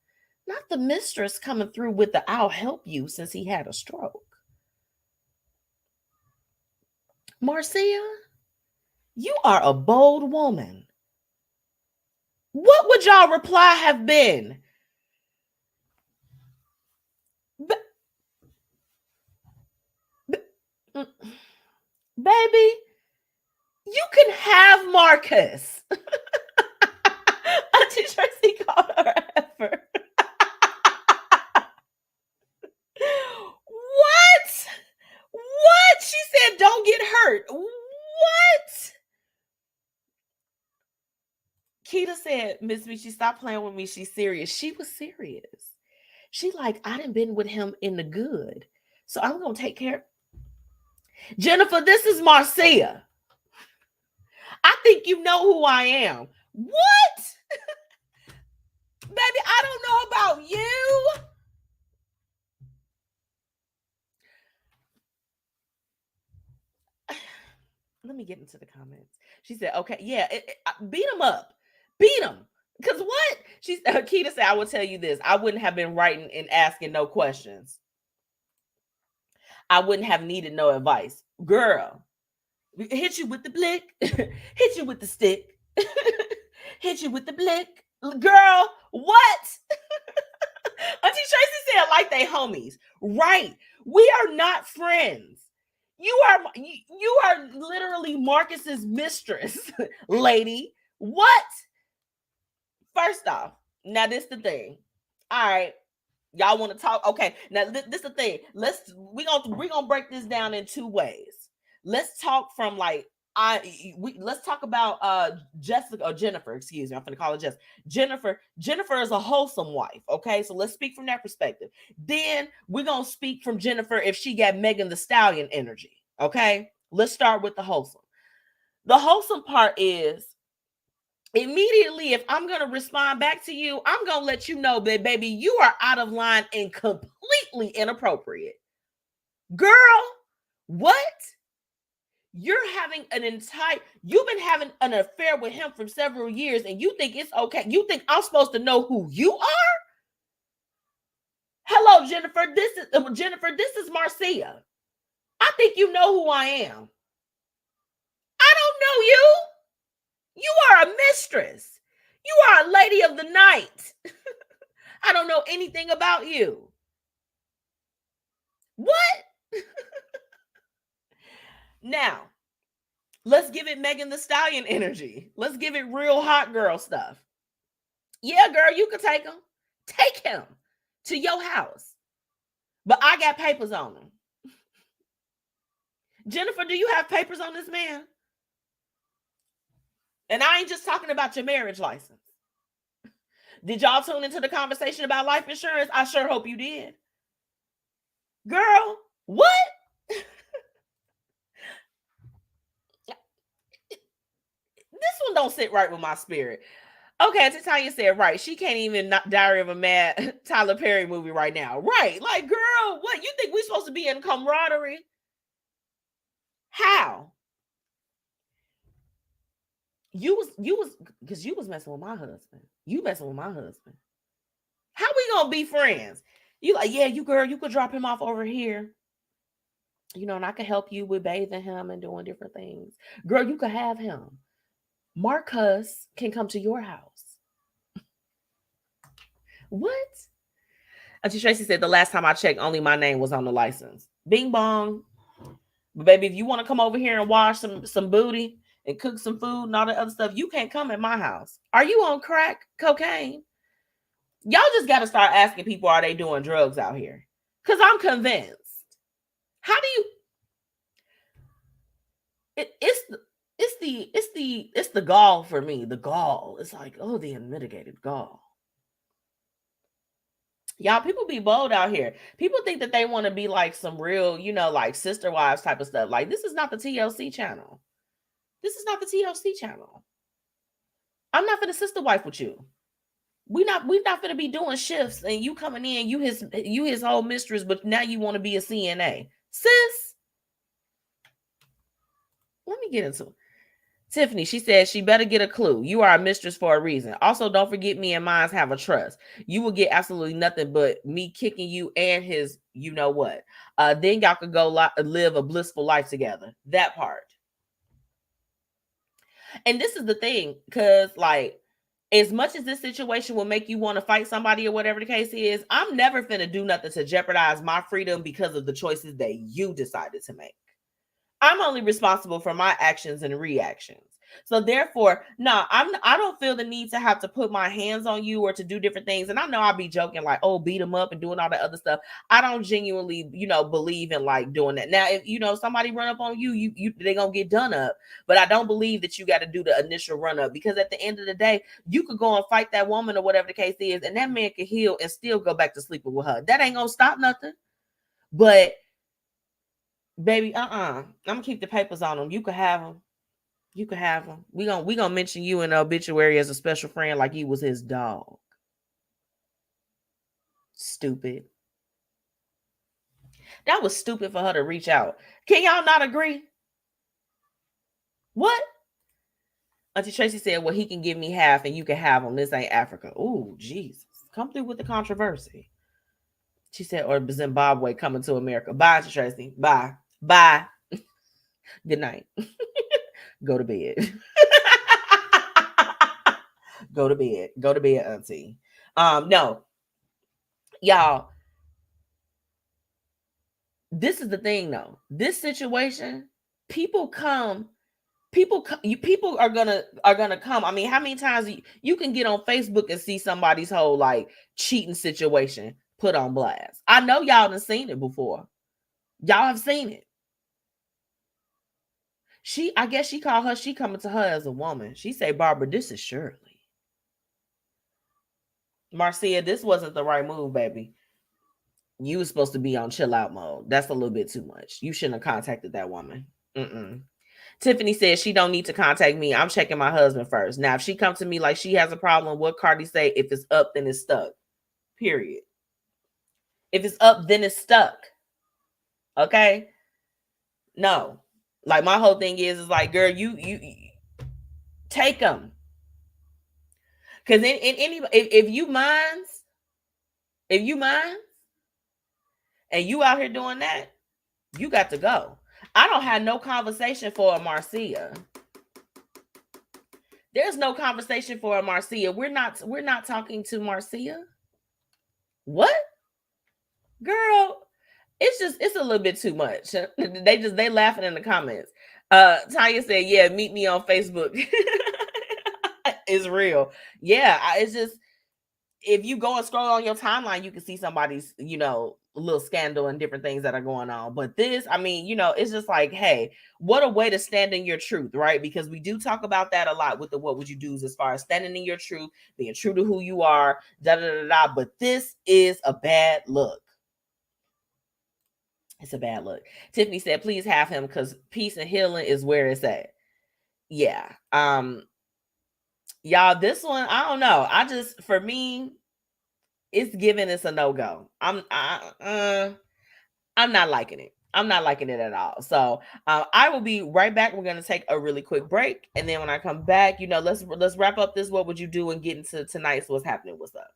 not the mistress coming through with the "I'll help you" since he had a stroke. Marcia, you are a bold woman. What would y'all reply have been? Baby, you can have Marcus. Auntie Tracy called her effort. What? What? She said, don't get hurt. What? Keita said, MzMetchi, stop playing with me. She's serious. She was serious. She like, I done been with him in the good, so I'm going to take care. Jennifer, this is Marcia. I think you know who I am. What? Baby, I don't know about you. Let me get into the comments. She said, okay, yeah, beat him up. Beat him. Because what? Keita said, I will tell you this. I wouldn't have been writing and asking no questions. I wouldn't have needed no advice. Girl, hit you with the blick. Hit you with the stick. Hit you with the blick. Girl, what? Auntie Tracy said, like they homies. Right. We are not friends. You are literally Marcus's mistress, lady. What? First off, now this the thing. All right, y'all want to talk? Okay, now this the thing. We're gonna break this down in two ways. Let's talk from like let's talk about Jessica or Jennifer. Excuse me, I'm gonna call her Jess. Jennifer is a wholesome wife. Okay, so let's speak from that perspective. Then we're gonna speak from Jennifer if she got Megan Thee Stallion energy. Okay, let's start with the wholesome. The wholesome part is immediately, if I'm gonna respond back to you, I'm gonna let you know that, baby, you are out of line and completely inappropriate. Girl, what? You've been having an affair with him for several years, and you think it's okay? You think I'm supposed to know who you are? Hello, Jennifer. This is Marcia. I think you know who I am. I don't know you. You are a mistress. You are a lady of the night. I don't know anything about you. What? Now, let's give it Megan Thee Stallion energy. Let's give it real hot girl stuff. Yeah, girl, you can take him. Take him to your house. But I got papers on him. Jennifer, do you have papers on this man? And I ain't just talking about your marriage license. Did y'all tune into the conversation about life insurance? I sure hope you did. Girl, what? This one don't sit right with my spirit. Okay, Titania said, right. She can't even Diary of a Mad Tyler Perry movie right now. Right. Like, girl, what? You think we're supposed to be in camaraderie? How? You was messing with my husband. You messing with my husband. How we gonna be friends? You like, yeah, you could drop him off over here. You know, and I could help you with bathing him and doing different things. Girl, you could have him. Marcus can come to your house. What? Auntie Tracy said the last time I checked, only my name was on the license. Bing bong. But baby, if you want to come over here and wash some booty and cook some food and all that other stuff, you can't come at my house. Are you on crack cocaine? Y'all just got to start asking people, are they doing drugs out here? Because I'm convinced. How do you... It's the gall for me. The gall. It's like, oh, the unmitigated gall. Y'all, people be bold out here. People think that they want to be like some real, like sister wives type of stuff. Like, this is not the TLC channel. This is not the TLC channel. I'm not for the sister wife with you. We not gonna be doing shifts and you coming in, you his whole mistress, but now you want to be a CNA. Sis, let me get into it. Tiffany, she said she better get a clue. You are a mistress for a reason. Also, don't forget me and mine have a trust. You will get absolutely nothing but me kicking you and his, you know what. Then y'all could go live a blissful life together. That part. And this is the thing, because like, as much as this situation will make you want to fight somebody or whatever the case is, I'm never finna do nothing to jeopardize my freedom because of the choices that you decided to make. I'm only responsible for my actions and reactions. So therefore, I don't feel the need to have to put my hands on you or to do different things. And I know I'll be joking like, oh, beat them up and doing all that other stuff. I don't genuinely, believe in like doing that. Now, if, somebody run up on you, they're going to get done up. But I don't believe that you got to do the initial run up, because at the end of the day, you could go and fight that woman or whatever the case is, and that man could heal and still go back to sleeping with her. That ain't going to stop nothing. But baby, I'm gonna keep the papers on them. You could have them. You could have them. We gonna mention you in the obituary as a special friend, like you was his dog. Stupid. That was stupid for her to reach out. Can y'all not agree? What? Auntie Tracy said, well, he can give me half and you can have him. This ain't Africa. Ooh, Jesus. Come through with the controversy. She said, or Zimbabwe coming to America. Bye, Auntie Tracy. Bye. Bye. Good night. Go to bed. Go to bed. Go to bed, Auntie. No. Y'all. This is the thing, though. This situation, people are gonna come. I mean, how many times you can get on Facebook and see somebody's whole like cheating situation put on blast? I know y'all done seen it before. Y'all have seen it. I guess she called her, she coming to her as a woman. She say, Barbara, this is Shirley. Marcia, this wasn't the right move, baby. You was supposed to be on chill out mode. That's a little bit too much. You shouldn't have contacted that woman. Tiffany says she don't need to contact me. I'm checking my husband first. Now, if she comes to me like she has a problem, what Cardi say? If it's up, then it's stuck. Period. If it's up, then it's stuck. Okay? No. Like, my whole thing is like, girl, you take them. Because if you mind, and you out here doing that, you got to go. I don't have no conversation for a Marcia. There's no conversation for a Marcia. We're not talking to Marcia. What? Girl, it's a little bit too much. They laughing in the comments. Tanya said, yeah, meet me on Facebook. It's real. Yeah, it's just, if you go and scroll on your timeline, you can see somebody's, little scandal and different things that are going on. But this, I mean, it's just like, hey, what a way to stand in your truth, right? Because we do talk about that a lot with the what would you do as far as standing in your truth, being true to who you are, But this is a bad look. It's a bad look. Tiffany said, please have him because peace and healing is where it's at. Yeah. Y'all, this one, I don't know. For me, it's given it's a no-go. I'm not liking it. I'm not liking it at all. So I will be right back. We're going to take a really quick break. And then when I come back, let's wrap up this what would you do and get into tonight's what's happening, what's up.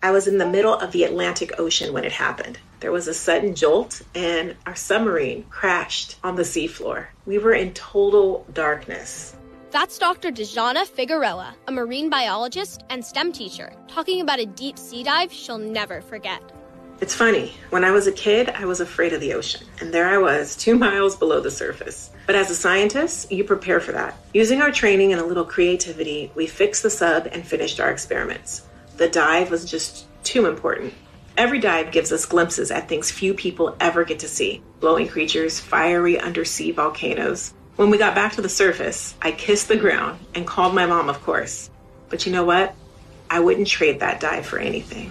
I was in the middle of the Atlantic Ocean when it happened. There was a sudden jolt and our submarine crashed on the seafloor. We were in total darkness. That's Dr. Dejana Figueroa, a marine biologist and STEM teacher, talking about a deep sea dive she'll never forget. It's funny, when I was a kid, I was afraid of the ocean. And there I was, 2 miles below the surface. But as a scientist, you prepare for that. Using our training and a little creativity, we fixed the sub and finished our experiments. The dive was just too important. Every dive gives us glimpses at things few people ever get to see. Glowing creatures, fiery undersea volcanoes. When we got back to the surface, I kissed the ground and called my mom, of course. But you know what? I wouldn't trade that dive for anything.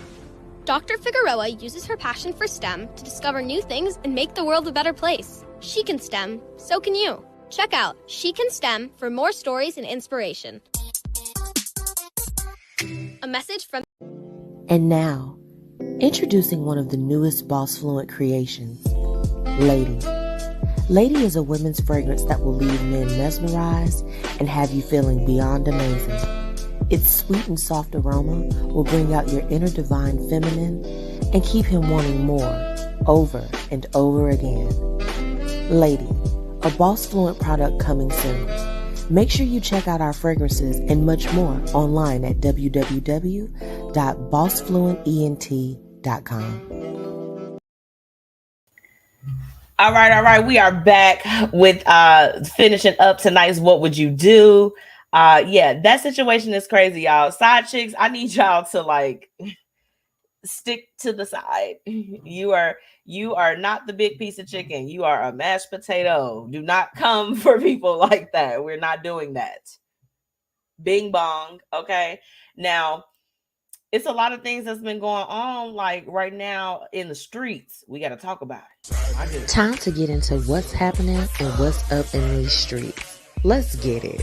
Dr. Figueroa uses her passion for STEM to discover new things and make the world a better place. She can STEM, so can you. Check out She Can STEM for more stories and inspiration. A message from... And now, introducing one of the newest BossFluent creations, Lady. Lady is a women's fragrance that will leave men mesmerized and have you feeling beyond amazing. Its sweet and soft aroma will bring out your inner divine feminine and keep him wanting more, over and over again. Lady, a BossFluent product coming soon. Make sure you check out our fragrances and much more online at www.bossfluentent.com. All right. We are back with finishing up tonight's What Would You Do? Yeah, that situation is crazy, y'all. Side chicks, I need y'all to like stick to the side. You are not the big piece of chicken. You are a mashed potato. Do not come for people like that. We're not doing that. Bing bong. Okay. Now, it's a lot of things that's been going on like right now in the streets. We got to talk about it. Time to get into what's happening and what's up in these streets. Let's get it.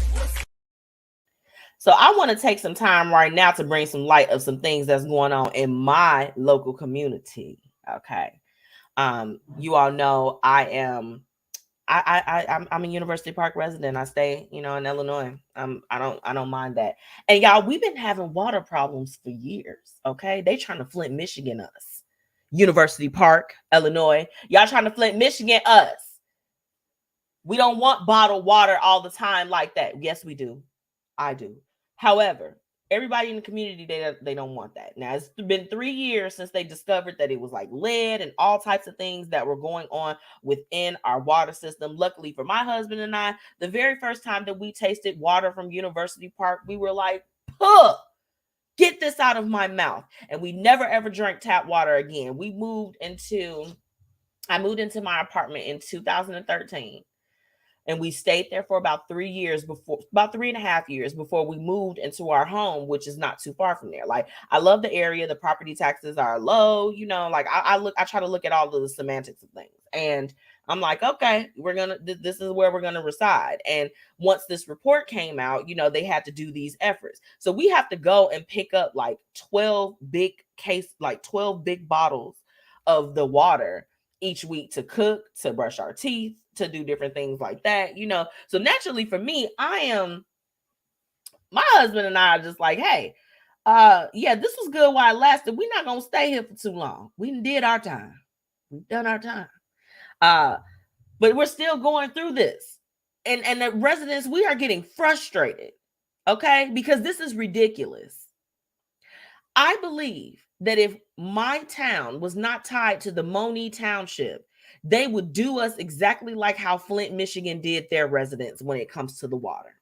So I want to take some time right now to bring some light of some things that's going on in my local community. Okay. You all know I'm a University Park resident. I stay, in Illinois. I don't mind that. And y'all, we've been having water problems for years. Okay. They trying to Flint, Michigan us. University Park, Illinois. Y'all trying to Flint, Michigan us. We don't want bottled water all the time like that. Yes, we do. I do. However, everybody in the community, they don't want that. Now, it's been 3 years since they discovered that it was like lead and all types of things that were going on within our water system. Luckily for my husband and I, the very first time that we tasted water from University Park, we were like, "Huh, get this out of my mouth." And we never, ever drank tap water again. I moved into my apartment in 2013. And we stayed there for about 3 years about 3.5 years before we moved into our home, which is not too far from there. Like, I love the area. The property taxes are low, like I try to look at all of the semantics of things. And I'm like, okay, this is where we're going to reside. And once this report came out, they had to do these efforts. So we have to go and pick up like 12 big bottles of the water each week to cook, to brush our teeth, to do different things like that, So naturally for me, my husband and I are just like, hey, yeah, this was good while it lasted. We're not going to stay here for too long. We did our time. We've done our time. But we're still going through this. And the residents, we are getting frustrated, okay? Because this is ridiculous. I believe that if my town was not tied to the Monee Township, they would do us exactly like how Flint, Michigan did their residents when it comes to the water.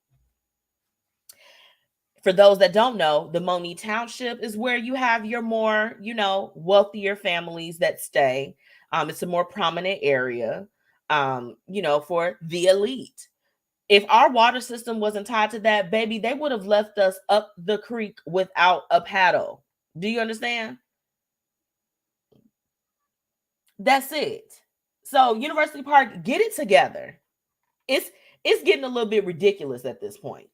For those that don't know, the Monee Township is where you have your more, wealthier families that stay. It's a more prominent area, for the elite. If our water system wasn't tied to that, baby, they would have left us up the creek without a paddle. Do you understand? That's it. So University Park, get it together. It's getting a little bit ridiculous at this point.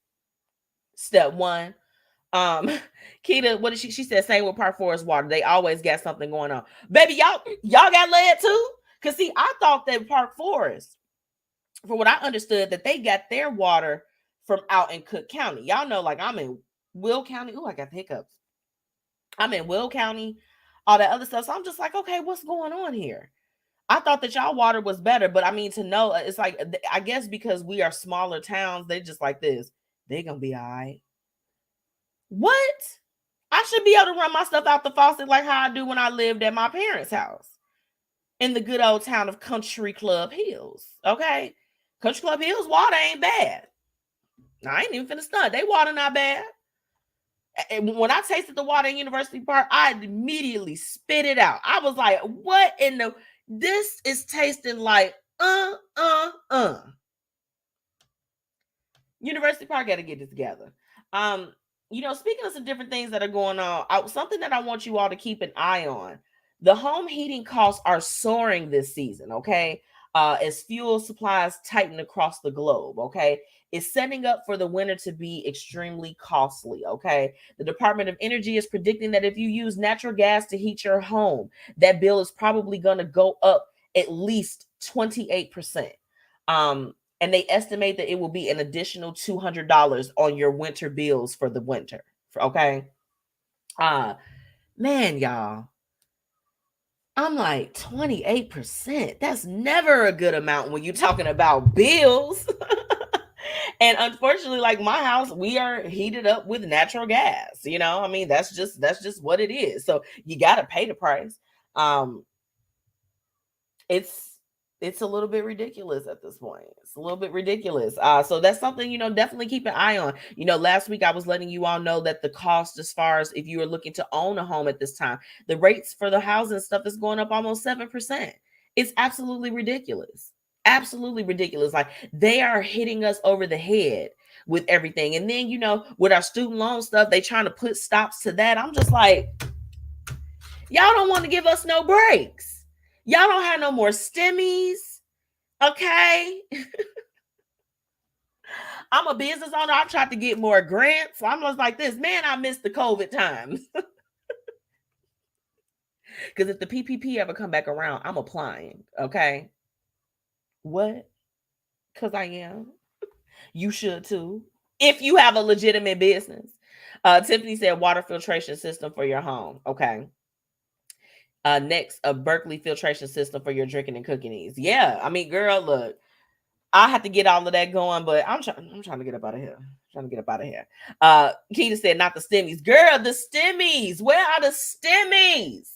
Step one. Keita, what did she said? Same with Park Forest water. They always got something going on. Baby, y'all got lead too? Because see, I thought that Park Forest, for what I understood, that they got their water from out in Cook County. Y'all know, like, I'm in Will County. Oh, I got the hiccups. I'm in Will County, all that other stuff. So I'm just like, okay, what's going on here? I thought that y'all water was better, but I mean, to know, it's like, I guess because we are smaller towns, they just like this. They're going to be all right. What? I should be able to run my stuff out the faucet like how I do when I lived at my parents' house in the good old town of Country Club Hills. Okay? Country Club Hills water ain't bad. I ain't even finna stunt. They water not bad. And when I tasted the water in University Park, I immediately spit it out. I was like, what in the... This is tasting like, University Park got to get it together. speaking of some different things that are going on, something that I want you all to keep an eye on. The home heating costs are soaring this season, okay? As fuel supplies tighten across the globe, okay? It's setting up for the winter to be extremely costly, okay? The Department of Energy is predicting that if you use natural gas to heat your home, that bill is probably going to go up at least 28%. And they estimate that it will be an additional $200 on your winter bills for the winter. Okay. Man, y'all. I'm like 28%. That's never a good amount when you're talking about bills. And unfortunately, like my house, we are heated up with natural gas. I mean, that's just what it is. So you gotta pay the price. It's a little bit ridiculous at this point. It's a little bit ridiculous. So that's something, definitely keep an eye on. Last week I was letting you all know that the cost, as far as if you are looking to own a home at this time, the rates for the housing stuff is going up almost 7%. It's absolutely ridiculous. Absolutely ridiculous. Like they are hitting us over the head with everything. And then, with our student loan stuff, they trying to put stops to that. I'm just like, y'all don't want to give us no breaks. Y'all don't have no more stimmies, okay? I'm a business owner. I tried to get more grants. So I'm just like this. Man, I missed the COVID times. Because if the PPP ever come back around, I'm applying, okay? What? Because I am. You should too. If you have a legitimate business. Tiffany said water filtration system for your home, okay? Next, a Berkeley filtration system for your drinking and cooking needs. Yeah, I mean, girl, look, I have to get all of that going, but I'm trying to get up out of here. Keita said, not the stimmies. Girl, the stimmies. Where are the stimmies?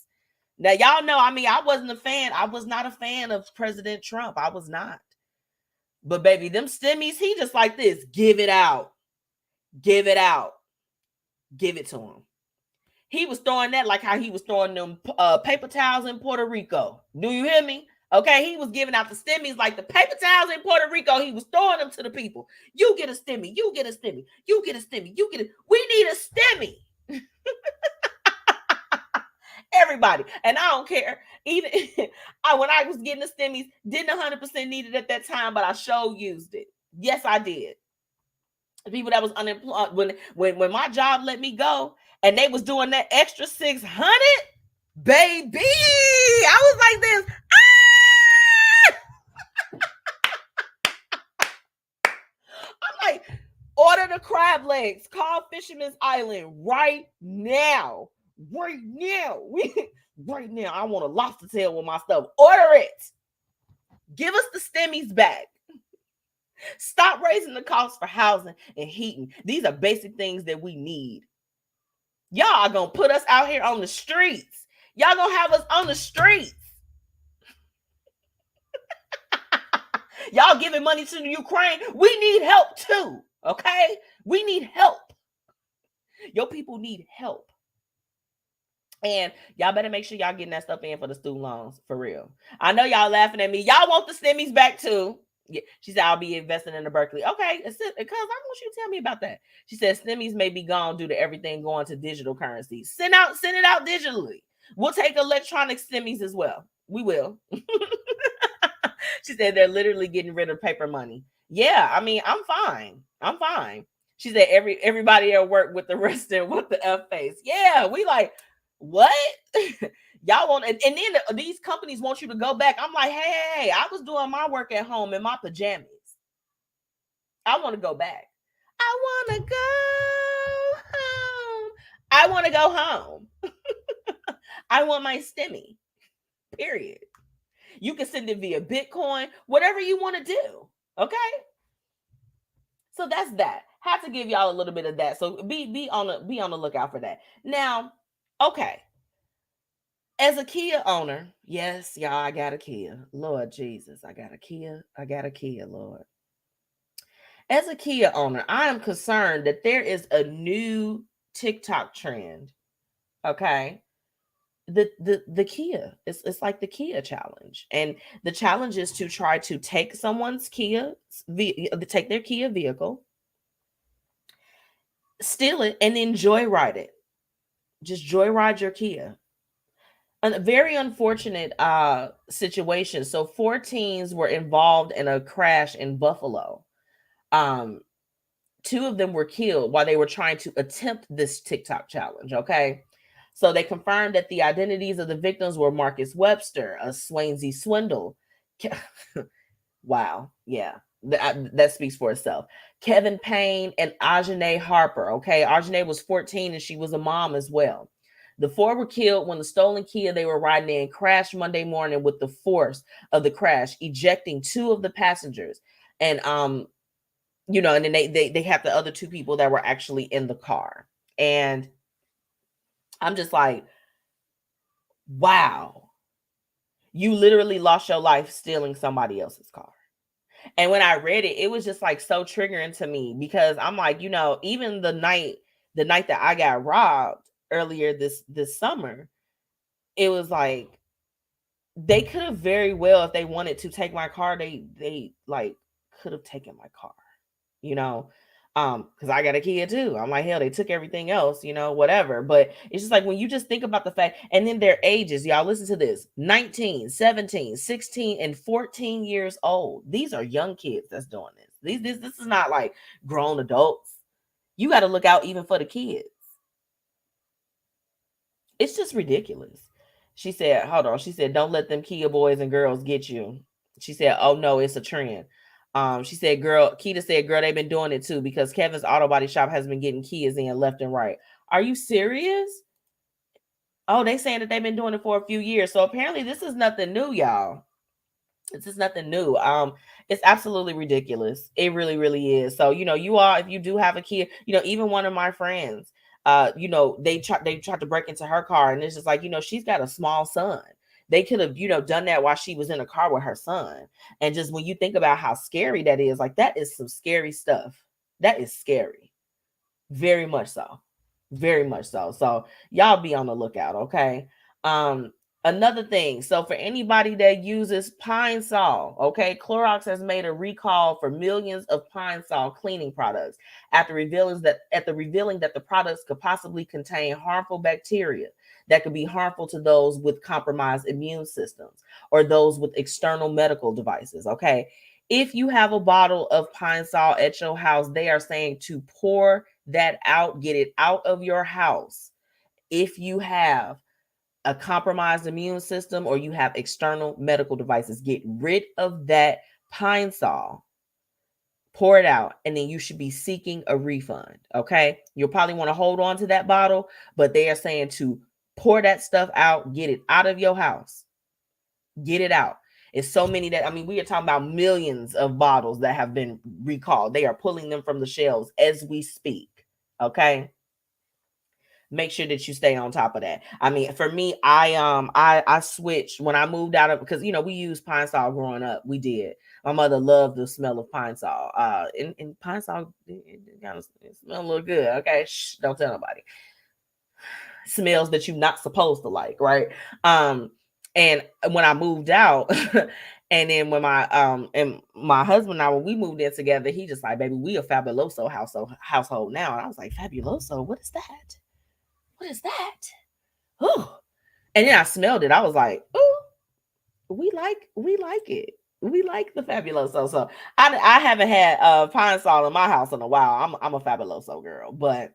Now, y'all know, I mean, I wasn't a fan. I was not a fan of President Trump. I was not. But baby, them stimmies, he just like this. Give it out. Give it out. Give it to him. He was throwing that like how he was throwing them paper towels in Puerto Rico. Do you hear me? Okay, he was giving out the stimmies like the paper towels in Puerto Rico. He was throwing them to the people. You get a stimmy. You get a stimmy. You get a stimmy. You get it. We need a stimmy. Everybody. And I don't care. Even when I was getting the stimmies, didn't 100% need it at that time, but I sure used it. Yes, I did. The people that was unemployed, when my job let me go, and they was doing that extra 600, baby. I was like this. I'm like, order the crab legs. Call Fisherman's Island right now. Right now. Right now. I want a lobster tail with my stuff. Order it. Give us the stimmies back. Stop raising the cost for housing and heating. These are basic things that we need. Y'all are going to put us out here on the streets. Y'all going to have us on the streets. Y'all giving money to the Ukraine. We need help too, okay? We need help. Your people need help. And y'all better make sure y'all getting that stuff in for the student loans, for real. I know y'all laughing at me. Y'all want the stimmies back too. Yeah, she said, I'll be investing in the Berkeley. Okay, because I want you to tell me about that. She said, stimmies may be gone due to everything going to digital currency. Send it out digitally. We'll take electronic stimmies as well. We will. She said, they're literally getting rid of paper money. Yeah, I mean, I'm fine. She said, everybody at work with the rest and with the F face. Yeah, we like, what? Y'all want, and then these companies want you to go back. I'm like, hey, I was doing my work at home in my pajamas. I want to go back. I want to go home. I want to go home. I want my stimmy. Period. You can send it via Bitcoin, whatever you want to do. Okay. So that's that. Have to give y'all a little bit of that. So be on the lookout for that. Now, okay. As a Kia owner, yes, y'all, I got a Kia. Lord Jesus, I got a Kia, Lord. As a Kia owner, I am concerned that there is a new TikTok trend. Okay. The Kia. It's like the Kia challenge. And the challenge is to try to take someone's take their Kia vehicle steal it and then joyride it. Just joyride your Kia. A very unfortunate situation. So 4 teens were involved in a crash in Buffalo. 2 of them were killed while they were trying to attempt this TikTok challenge. Okay. So they confirmed that the identities of the victims were Marcus Webster, a Swainsey Swindle. Wow. Yeah. That speaks for itself. Kevin Payne and Ajane Harper. Okay. Ajane was 14 and she was a mom as well. The 4 were killed when the stolen Kia they were riding in crashed Monday morning with the force of the crash, ejecting 2 of the passengers. And, and then they have the other 2 people that were actually in the car. And I'm just like, wow, you literally lost your life stealing somebody else's car. And when I read it, it was just like so triggering to me because I'm like, even the night that I got robbed earlier this summer, it was like they could have very well, if they wanted to take my car, they like could have taken my car, because I got a Kia too. I'm like, hell, they took everything else, whatever. But it's just like when you just think about the fact, and then their ages, y'all listen to this: 19, 17, 16, and 14 years old. These are young kids that's doing this. This is not like grown adults. You got to look out even for the kids. It's just ridiculous. She said, hold on. She said, don't let them Kia boys and girls get you. She said, oh no, it's a trend. She said, Keita said, girl, they've been doing it too because Kevin's auto body shop has been getting Kias in left and right. Are you serious? Oh, they saying that they've been doing it for a few years. So apparently this is nothing new, y'all. This is nothing new. It's absolutely ridiculous. It really, really is. So, you all, if you do have a Kia, even one of my friends, they tried to break into her car, and it's just like, she's got a small son. They could have, done that while she was in a car with her son. And just when you think about how scary that is, like that is some scary stuff. That is scary. Very much so. Very much so. So y'all be on the lookout. Okay. Another thing, so for anybody that uses Pine Sol, okay, Clorox has made a recall for millions of Pine Sol cleaning products after revealing that the products could possibly contain harmful bacteria that could be harmful to those with compromised immune systems or those with external medical devices. Okay, if you have a bottle of Pine Sol at your house, they are saying to pour that out, get it out of your house. If you have a compromised immune system or you have external medical devices, get rid of that Pine Sol, pour it out, and then you should be seeking a refund. Okay, you'll probably want to hold on to that bottle, but they are saying to pour that stuff out, get it out of your house, get it out. It's so many that, we are talking about millions of bottles that have been recalled. They are pulling them from the shelves as we speak. Okay, make sure that you stay on top of that. For me, I switched when I moved out of, because we used Pine Sol growing up. We did. My mother loved the smell of Pine Sol. And Pine Sol, it smells a little good. Okay, shh, don't tell nobody. Smells that you're not supposed to like, right? And when I moved out, and then when my husband and I, when we moved in together, he just like, baby, we a Fabuloso household now. And I was like, Fabuloso, what is that? What is that? Ooh. And then I smelled it. I was like, ooh, we like it. We like the Fabuloso. So I haven't had Pine Sol in my house in a while. I'm a Fabuloso girl, but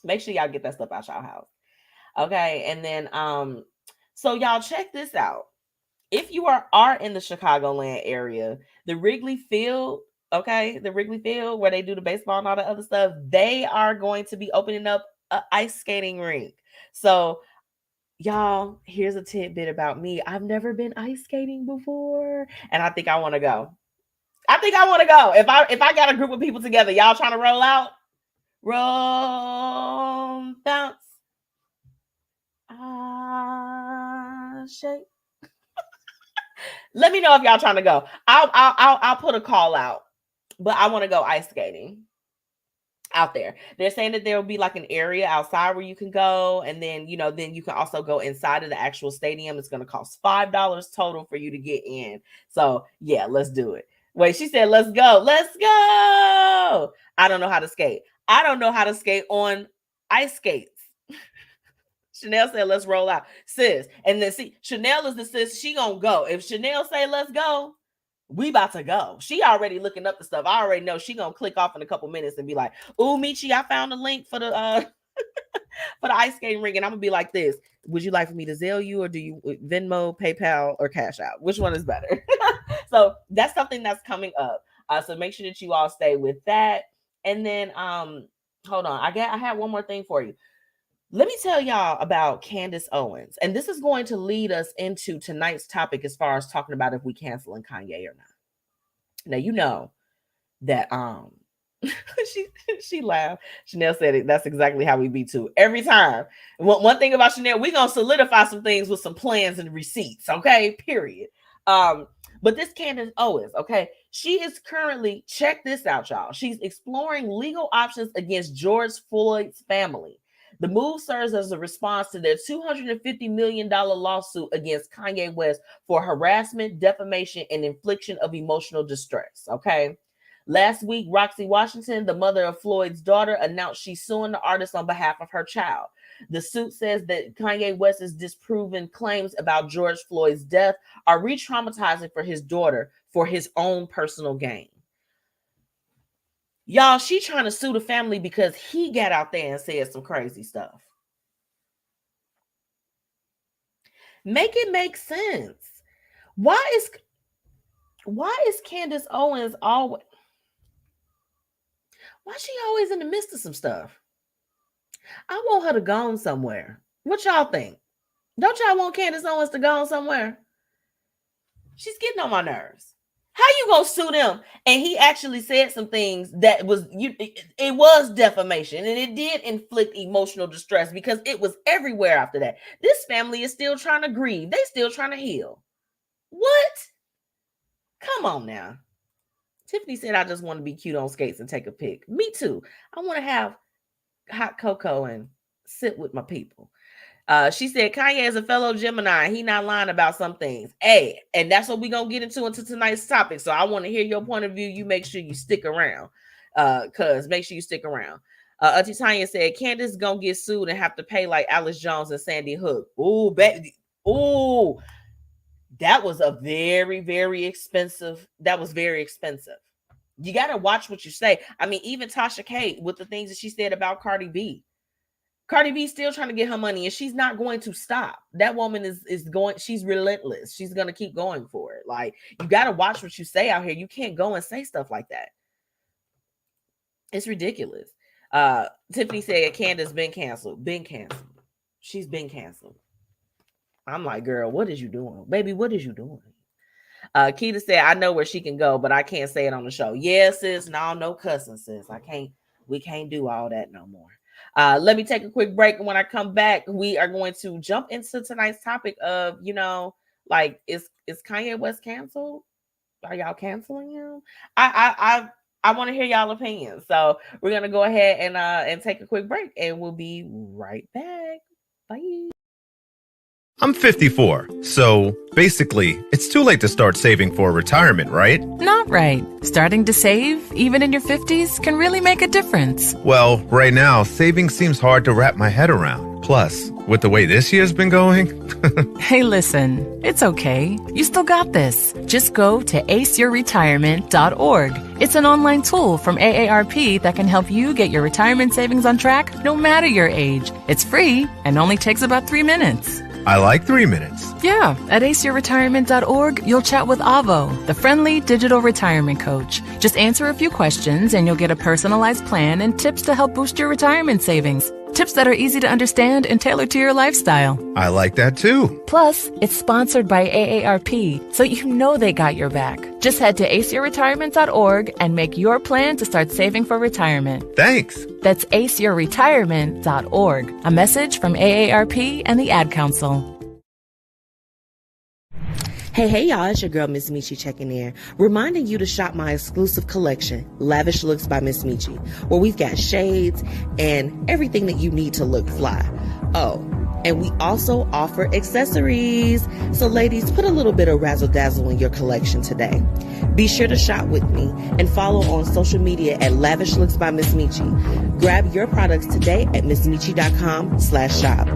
make sure y'all get that stuff out y'all house. Okay. And then so y'all check this out. If you are in the Chicagoland area, the Wrigley Field, okay, the Wrigley Field where they do the baseball and all the other stuff, they are going to be opening up an ice skating rink. So y'all, here's a tidbit about me. I've never been ice skating before, and I think I want to go. If I got a group of people together, y'all trying to roll out, roll, bounce, shake. Let me know if y'all trying to go. I'll put a call out, but I want to go ice skating out there. They're saying that there will be like an area outside where you can go, and then then you can also go inside of the actual stadium. It's going to cost $5 total for you to get in. So yeah, let's do it. Wait, she said let's go. I don't know how to skate. I don't know how to skate on ice skates. Chanel said, let's roll out. Sis. And then see, Chanel is the sis. She gonna go. If Chanel say, let's go, we about to go. She already looking up the stuff. I already know she gonna click off in a couple minutes and be like, ooh, Michi, I found a link for the for the ice skating ring. And I'm gonna be like this. Would you like for me to Zelle you, or do you Venmo, PayPal, or Cash Out? Which one is better? So that's something that's coming up. So make sure that you all stay with that. And then hold on. I had one more thing for you. Let me tell y'all about Candace Owens. And this is going to lead us into tonight's topic as far as talking about if we canceling Kanye or not. Now, you know that she laughed. Chanel said it. That's exactly how we be too. Every time. One thing about Chanel, we're going to solidify some things with some plans and receipts. Okay, period. But this Candace Owens, okay, she is currently, check this out, y'all. She's exploring legal options against George Floyd's family. The move serves as a response to their $250 million lawsuit against Kanye West for harassment, defamation, and infliction of emotional distress, okay? Last week, Roxy Washington, the mother of Floyd's daughter, announced she's suing the artist on behalf of her child. The suit says that Kanye West's disproven claims about George Floyd's death are re-traumatizing for his daughter for his own personal gain. Y'all, she trying to sue the family because he got out there and said some crazy stuff. Make it make sense. Why is Candace Owens always... Why is she always in the midst of some stuff? I want her to go on somewhere. What y'all think? Don't y'all want Candace Owens to go on somewhere? She's getting on my nerves. How you gonna sue them? And he actually said some things that was it was defamation, and it did inflict emotional distress because it was everywhere after that. This family is still trying to grieve. They still trying to heal. What? Come on now. Tiffany said, I just want to be cute on skates and take a pic. Me too. I want to have hot cocoa and sit with my people. She said, Kanye is a fellow Gemini. He not lying about some things. Hey, and that's what we're going to get into tonight's topic. So I want to hear your point of view. You make sure you stick around. Make sure you stick around. Auntie Tanya said, Candace going to get sued and have to pay like Alice Jones and Sandy Hook. Ooh, baby. Ooh. That was a very, very expensive. That was very expensive. You got to watch what you say. I mean, even Tasha K with the things that she said about Cardi B. Cardi B still trying to get her money, and she's not going to stop. That woman is going, she's relentless. She's going to keep going for it. Like, you got to watch what you say out here. You can't go and say stuff like that. It's ridiculous. Tiffany said, Candace been canceled. Been canceled. She's been canceled. I'm like, girl, what is you doing? Baby, what is you doing? Keita said, I know where she can go, but I can't say it on the show. Yeah, sis. No cussing, sis. We can't do all that no more. Let me take a quick break. And when I come back, we are going to jump into tonight's topic of, like, is Kanye West canceled? Are y'all canceling him? I want to hear y'all opinions. So we're going to go ahead and take a quick break, and we'll be right back. Bye. I'm 54, so basically, it's too late to start saving for retirement, right? Not right. Starting to save, even in your 50s, can really make a difference. Well, right now, saving seems hard to wrap my head around. Plus, with the way this year's been going... Hey, listen, it's okay. You still got this. Just go to aceyourretirement.org. It's an online tool from AARP that can help you get your retirement savings on track no matter your age. It's free and only takes about 3 minutes. I like 3 minutes. Yeah, at aceyourretirement.org, you'll chat with Avo, the friendly digital retirement coach. Just answer a few questions and you'll get a personalized plan and tips to help boost your retirement savings. Tips that are easy to understand and tailored to your lifestyle. I like that too. Plus, it's sponsored by AARP, so you know they got your back. Just head to aceyourretirement.org and make your plan to start saving for retirement. Thanks. That's aceyourretirement.org. A message from AARP and the Ad Council. Hey, y'all, it's your girl, MzMetchi, checking in, reminding you to shop my exclusive collection, Lavish Looks by MzMetchi, where we've got shades and everything that you need to look fly. Oh, And we also offer accessories. So ladies, put a little bit of razzle dazzle in your collection today. Be sure to shop with me and follow on social media at Lavish Looks by MzMetchi. Grab your products today at MzMetchi.com/shop.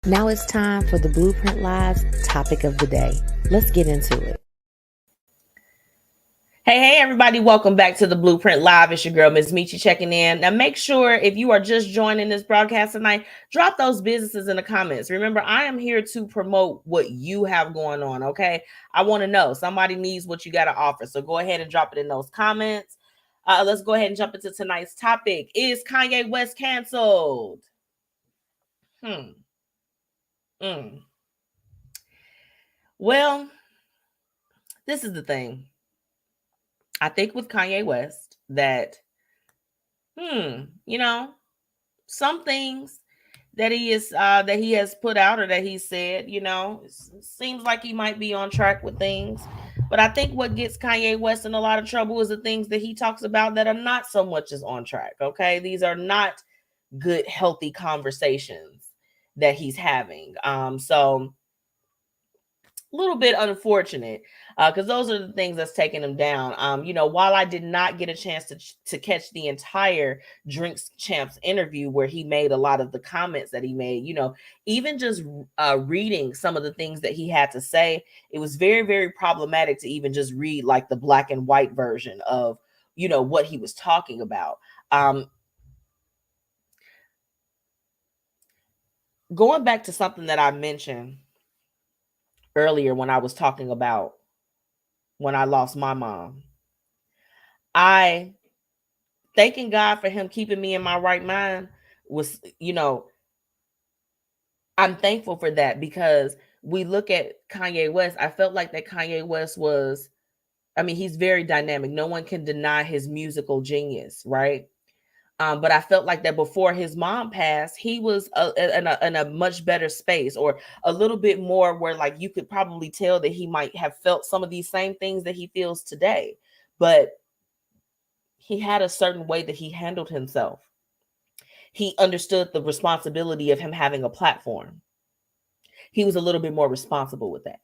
Now it's time for the Blueprint Live's topic of the day. Let's get into it. Hey, everybody. Welcome back to the Blueprint Live. It's your girl, MzMetchi, checking in. Now, make sure if you are just joining this broadcast tonight, drop those businesses in the comments. Remember, I am here to promote what you have going on, okay? I want to know. Somebody needs what you got to offer. So go ahead and drop it in those comments. Let's go ahead and jump into tonight's topic. Is Kanye West canceled? Well, this is the thing. I think with Kanye West that, some things that he has put out or that he said, it seems like he might be on track with things. But I think what gets Kanye West in a lot of trouble is the things that he talks about that are not so much as on track. Okay, these are not good, healthy conversations that he's having. So a little bit unfortunate because those are the things that's taking him down. While I did not get a chance to catch the entire Drinks Champs interview where he made a lot of the comments that he made, even just reading some of the things that he had to say, it was very, very problematic to even just read like the black and white version of, what he was talking about. Going back to something that I mentioned earlier when I was talking about when I lost my mom, I thanking God for him keeping me in my right mind was, I'm thankful for that because we look at Kanye West. I felt like that Kanye West was, he's very dynamic. No one can deny his musical genius, right? But I felt like that before his mom passed, he was in a much better space, or a little bit more where like you could probably tell that he might have felt some of these same things that he feels today. But he had a certain way that he handled himself. He understood the responsibility of him having a platform. He was a little bit more responsible with that.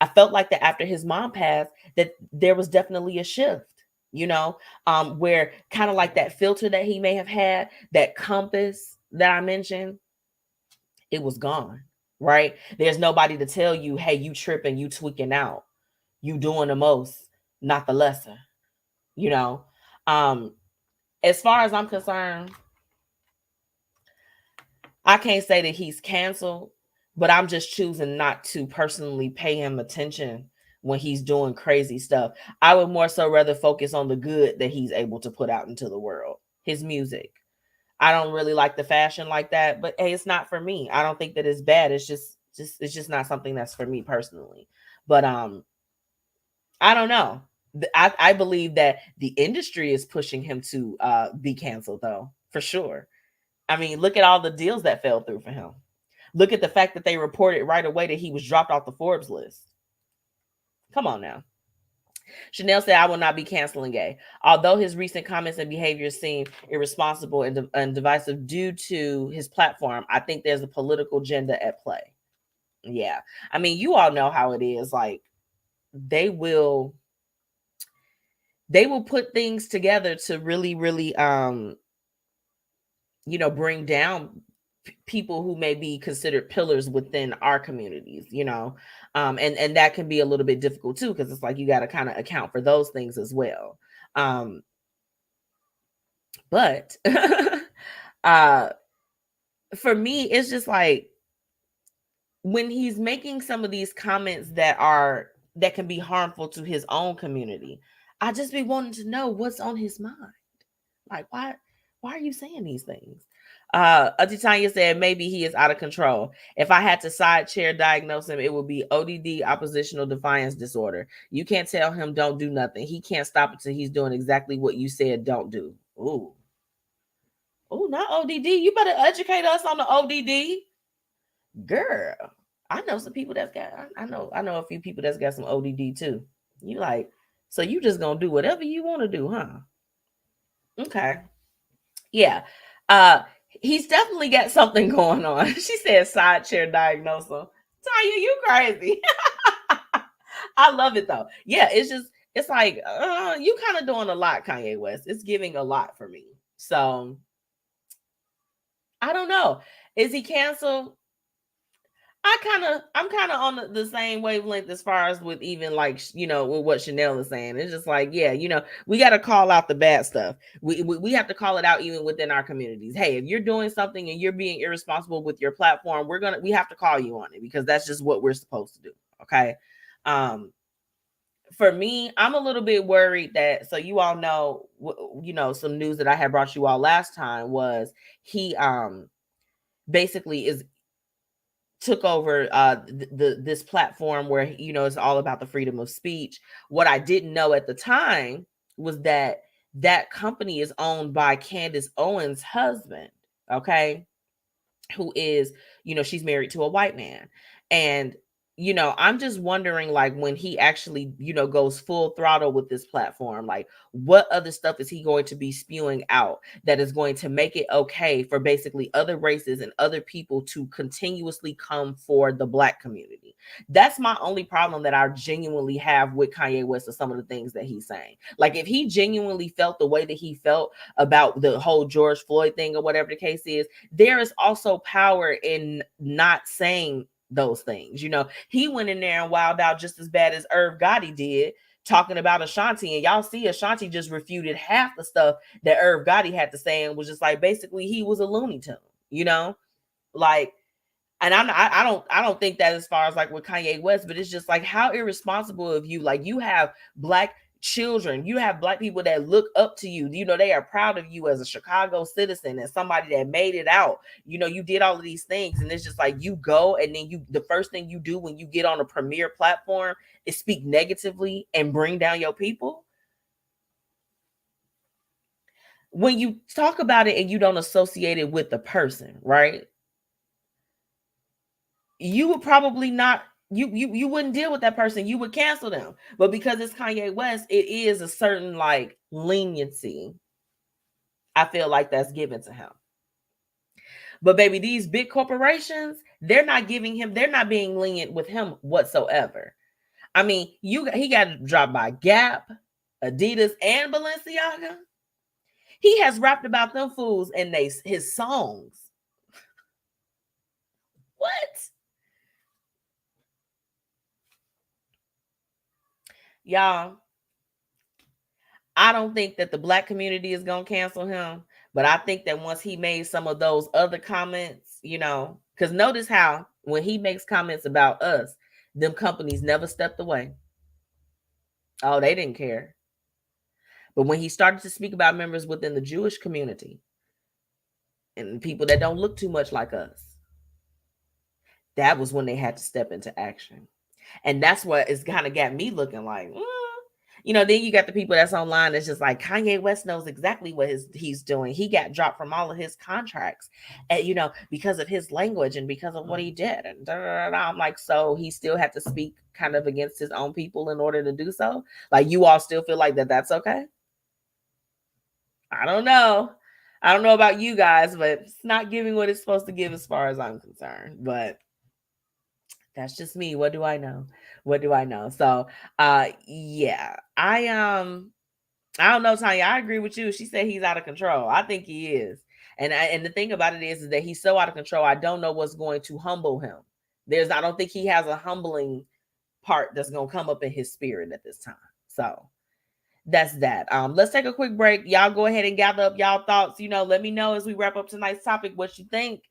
I felt like that after his mom passed, that there was definitely a shift. Where kind of like that filter that he may have had, that compass that I mentioned, it was gone, right? There's nobody to tell you, hey, you tripping, you tweaking out, you doing the most, not the lesser, as far as I'm concerned, I can't say that he's canceled, but I'm just choosing not to personally pay him attention when he's doing crazy stuff. I would more so rather focus on the good that he's able to put out into the world. His music. I don't really like the fashion like that, but hey, it's not for me. I don't think that it's bad. It's just not something that's for me personally. But I don't know. I believe that the industry is pushing him to be canceled though, for sure. Look at all the deals that fell through for him. Look at the fact that they reported right away that he was dropped off the Forbes list. Come on now. Chanel said, I will not be canceling Gay. Although his recent comments and behaviors seem irresponsible and divisive due to his platform, I think there's a political agenda at play. Yeah. You all know how it is. Like, they will put things together to really, really, bring down people who may be considered pillars within our communities, and that can be a little bit difficult too, because it's like you got to kind of account for those things as well. But for me, it's just like when he's making some of these comments that can be harmful to his own community, I just be wanting to know what's on his mind. Like, why are you saying these things? Auntie Tanya said maybe he is out of control. If I had to side chair diagnose him, it would be ODD, oppositional defiance disorder. You can't tell him don't do nothing. He can't stop it until he's doing exactly what you said don't do. Ooh. Oh, not ODD. You better educate us on the ODD. Girl, I know some people that's got, I know a few people that's got some ODD too. You like, so you just gonna do whatever you want to do, huh? Okay. Yeah. He's definitely got something going on. She said side chair diagnosis. Tanya, you crazy. I love it though. Yeah, it's like you kind of doing a lot, Kanye West. It's giving a lot for me. So I don't know. Is he canceled? I'm kind of on the same wavelength as far as with even like, with what Chanel is saying. It's just like, yeah, we got to call out the bad stuff. We have to call it out even within our communities. Hey, if you're doing something and you're being irresponsible with your platform, we have to call you on it because that's just what we're supposed to do. Okay. For me, I'm a little bit worried that, so you all know, some news that I had brought you all last time was he basically took over this platform where it's all about the freedom of speech. What I didn't know at the time was that company is owned by Candace Owens' husband, okay, who is, she's married to a white man. And I'm just wondering, like, when he actually, goes full throttle with this platform, like, what other stuff is he going to be spewing out that is going to make it okay for basically other races and other people to continuously come for the Black community? That's my only problem that I genuinely have with Kanye West and some of the things that he's saying. Like, if he genuinely felt the way that he felt about the whole George Floyd thing or whatever the case is, there is also power in not saying those things. He went in there and wilded out just as bad as Irv Gotti did, talking about Ashanti, and y'all see Ashanti just refuted half the stuff that Irv Gotti had to say and was just like, basically he was a Looney Tune, like, and I don't think that as far as like with Kanye West, but it's just like, how irresponsible of you. Like, you have Black children, you have Black people that look up to you, they are proud of you as a Chicago citizen and somebody that made it out. You did all of these things, and it's just like, you go and then the first thing you do when you get on a premier platform is speak negatively and bring down your people. When you talk about it and you don't associate it with the person, right? You would probably not, you wouldn't deal with that person. You would cancel them. But because it's Kanye West, it is a certain like leniency, I feel like, that's given to him. But baby, these big corporations, they're not being lenient with him whatsoever. I mean, he got dropped by Gap, Adidas, and Balenciaga. He has rapped about them fools in his songs. What? Y'all, I don't think that the Black community is going to cancel him, but I think that once he made some of those other comments, because notice how when he makes comments about us, them companies never stepped away. Oh, they didn't care. But when he started to speak about members within the Jewish community and people that don't look too much like us, that was when they had to step into action. And that's what it's kind of got me looking like, then you got the people that's online that's just like, Kanye West knows exactly what he's doing. He got dropped from all of his contracts, and because of his language and because of what he did. And I'm like, so he still had to speak kind of against his own people in order to do so? Like, you all still feel like that's okay? I don't know. I don't know about you guys, but it's not giving what it's supposed to give as far as I'm concerned. But that's just me. What do I know? So, yeah, I don't know, Tanya. I agree with you. She said he's out of control. I think he is. And the thing about it is that he's so out of control. I don't know what's going to humble him. I don't think he has a humbling part that's going to come up in his spirit at this time. So that's that. Let's take a quick break. Y'all go ahead and gather up y'all thoughts. Let me know as we wrap up tonight's topic what you think.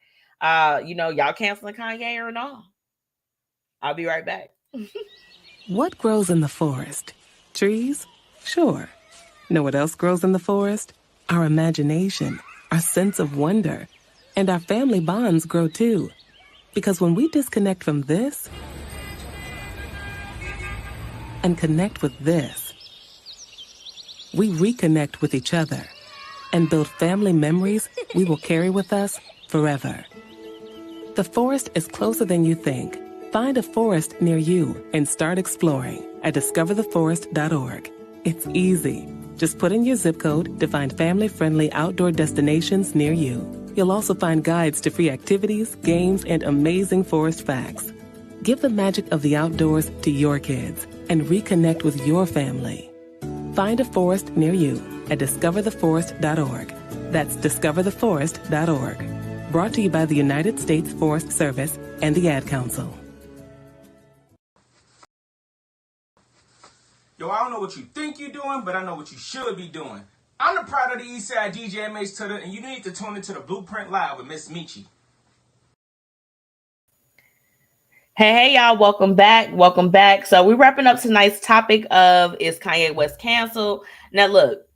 Y'all canceling Kanye or not? I'll be right back. What grows in the forest? Trees? Sure. Know what else grows in the forest? Our imagination, our sense of wonder. And our family bonds grow too. Because when we disconnect from this and connect with this, we reconnect with each other and build family memories we will carry with us forever. The forest is closer than you think. Find a forest near you and start exploring at discovertheforest.org. It's easy. Just put in your zip code to find family-friendly outdoor destinations near you. You'll also find guides to free activities, games, and amazing forest facts. Give the magic of the outdoors to your kids and reconnect with your family. Find a forest near you at discovertheforest.org. That's discovertheforest.org. Brought to you by the United States Forest Service and the Ad Council. Yo, I don't know what you think you're doing, but I know what you should be doing. I'm the pride of the Eastside DJ MH Tutter, and you need to tune into the Blueprint Live with MzMetchi. Hey, y'all, welcome back. So we're wrapping up tonight's topic of, is Kanye West canceled? Now, look,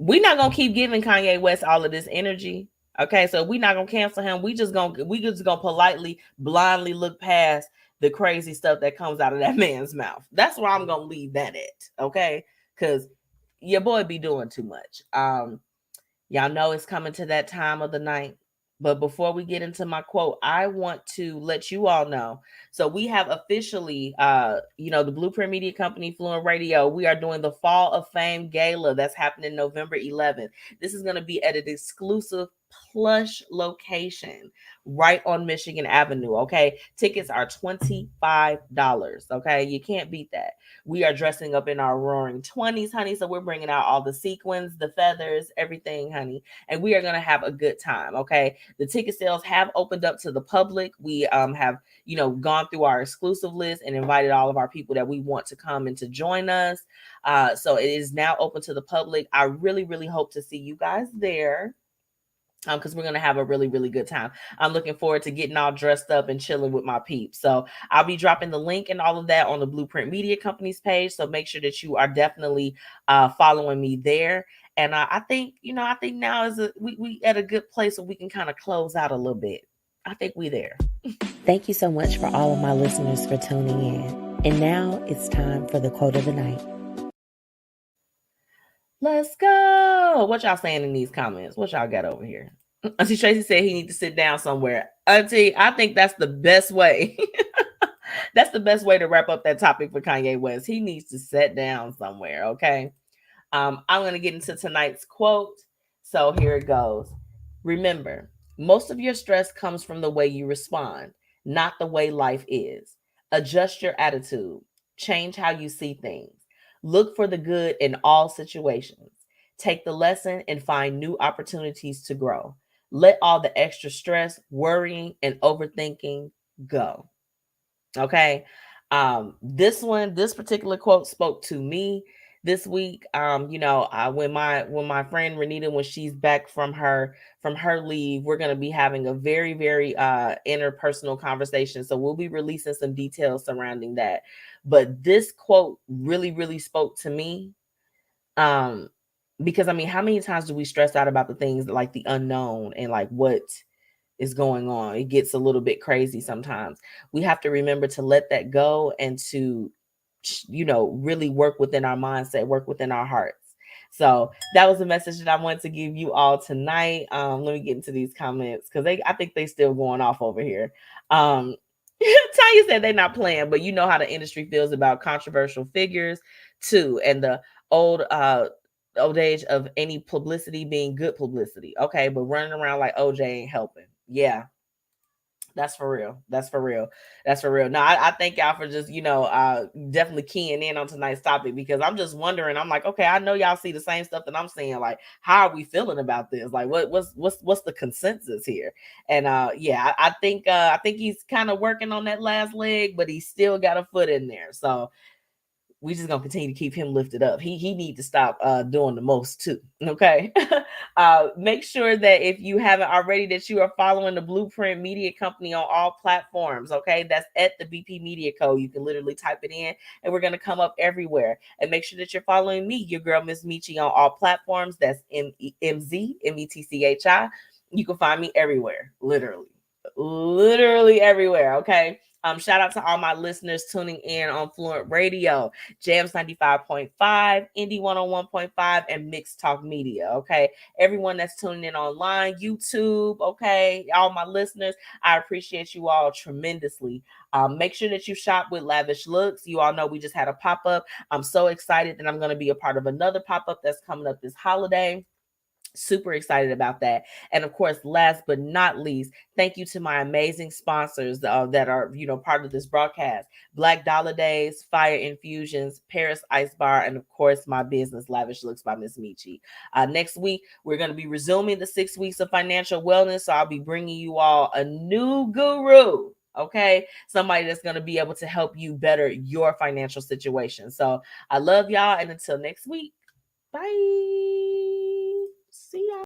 we're not going to keep giving Kanye West all of this energy. Okay, so we're not going to cancel him. We just going to politely, blindly look past the crazy stuff that comes out of that man's mouth. That's where I'm going to leave that at, okay? Because your boy be doing too much. Y'all know it's coming to that time of the night. But before we get into my quote, I want to let you all know. So we have officially, the Blueprint Media Company, Fluent Radio, we are doing the Fall of Fame Gala that's happening November 11th. This is going to be at an exclusive plush location right on Michigan Avenue. Okay. Tickets are $25. Okay. You can't beat that. We are dressing up in our roaring 20s, honey. So we're bringing out all the sequins, the feathers, everything, honey. And we are going to have a good time. Okay. The ticket sales have opened up to the public. We have, gone through our exclusive list and invited all of our people that we want to come and to join us. So it is now open to the public. I really, really hope to see you guys there. Because we're going to have a really, really good time. I'm looking forward to getting all dressed up and chilling with my peeps. So I'll be dropping the link and all of that on the Blueprint Media Company's page. So make sure that you are definitely following me there. And I think now is we at a good place where we can kind of close out a little bit. I think we there. Thank you so much for all of my listeners for tuning in. And now it's time for the quote of the night. Let's go. What y'all saying in these comments? What y'all got over here? Auntie Tracy said he needs to sit down somewhere. Auntie, I think that's the best way. That's the best way to wrap up that topic for Kanye West. He needs to sit down somewhere, okay? I'm going to get into tonight's quote. So here it goes. Remember, most of your stress comes from the way you respond, not the way life is. Adjust your attitude. Change how you see things. Look for the good in all situations. Take the lesson and find new opportunities to grow. Let all the extra stress, worrying, and overthinking go. Okay. This particular quote spoke to me this week. When my friend Renita, when she's back from her leave, we're going to be having a very, very interpersonal conversation. So we'll be releasing some details surrounding that. But this quote really, really spoke to me. Because how many times do we stress out about the things like the unknown and like what is going on? It gets a little bit crazy sometimes. We have to remember to let that go and to, really work within our mindset, work within our hearts. So that was a message that I wanted to give you all tonight. Let me get into these comments because I think they still going off over here. Tanya said they're not playing, but you know how the industry feels about controversial figures too, and the old age of any publicity being good publicity. Okay, but running around like OJ ain't helping. Yeah, that's for real. That's for real. Now, I thank y'all for just, definitely keying in on tonight's topic, because I'm just wondering. I'm like, okay, I know y'all see the same stuff that I'm seeing. Like, how are we feeling about this? Like, what's the consensus here? And I think he's kind of working on that last leg, but he's still got a foot in there. So we just gonna continue to keep him lifted up. He need to stop doing the most too. Okay. Make sure that if you haven't already, that you are following the Blueprint Media Company on all platforms. Okay, that's at the BP Media Co. You can literally type it in, and we're gonna come up everywhere. And make sure that you're following me, your girl MzMetchi, on all platforms. That's MzMetchi. You can find me everywhere, literally everywhere. Okay. Shout out to all my listeners tuning in on Fluent Radio, Jams 95.5, Indie 101.5, and Mixed Talk Media. Okay. Everyone that's tuning in online, YouTube. Okay. All my listeners, I appreciate you all tremendously. Make sure that you shop with Lavish Looks. You all know we just had a pop-up. I'm so excited that I'm going to be a part of another pop-up that's coming up this holiday. Super excited about that. And of course, last but not least, thank you to my amazing sponsors that are, part of this broadcast: Black Dollar Days, Fire Infusions, Paris Ice Bar, and of course, my business, Lavish Looks by MzMetchi. Next week, we're going to be resuming the 6 weeks of financial wellness. So I'll be bringing you all a new guru. Okay. Somebody that's going to be able to help you better your financial situation. So I love y'all. And until next week, bye. See ya.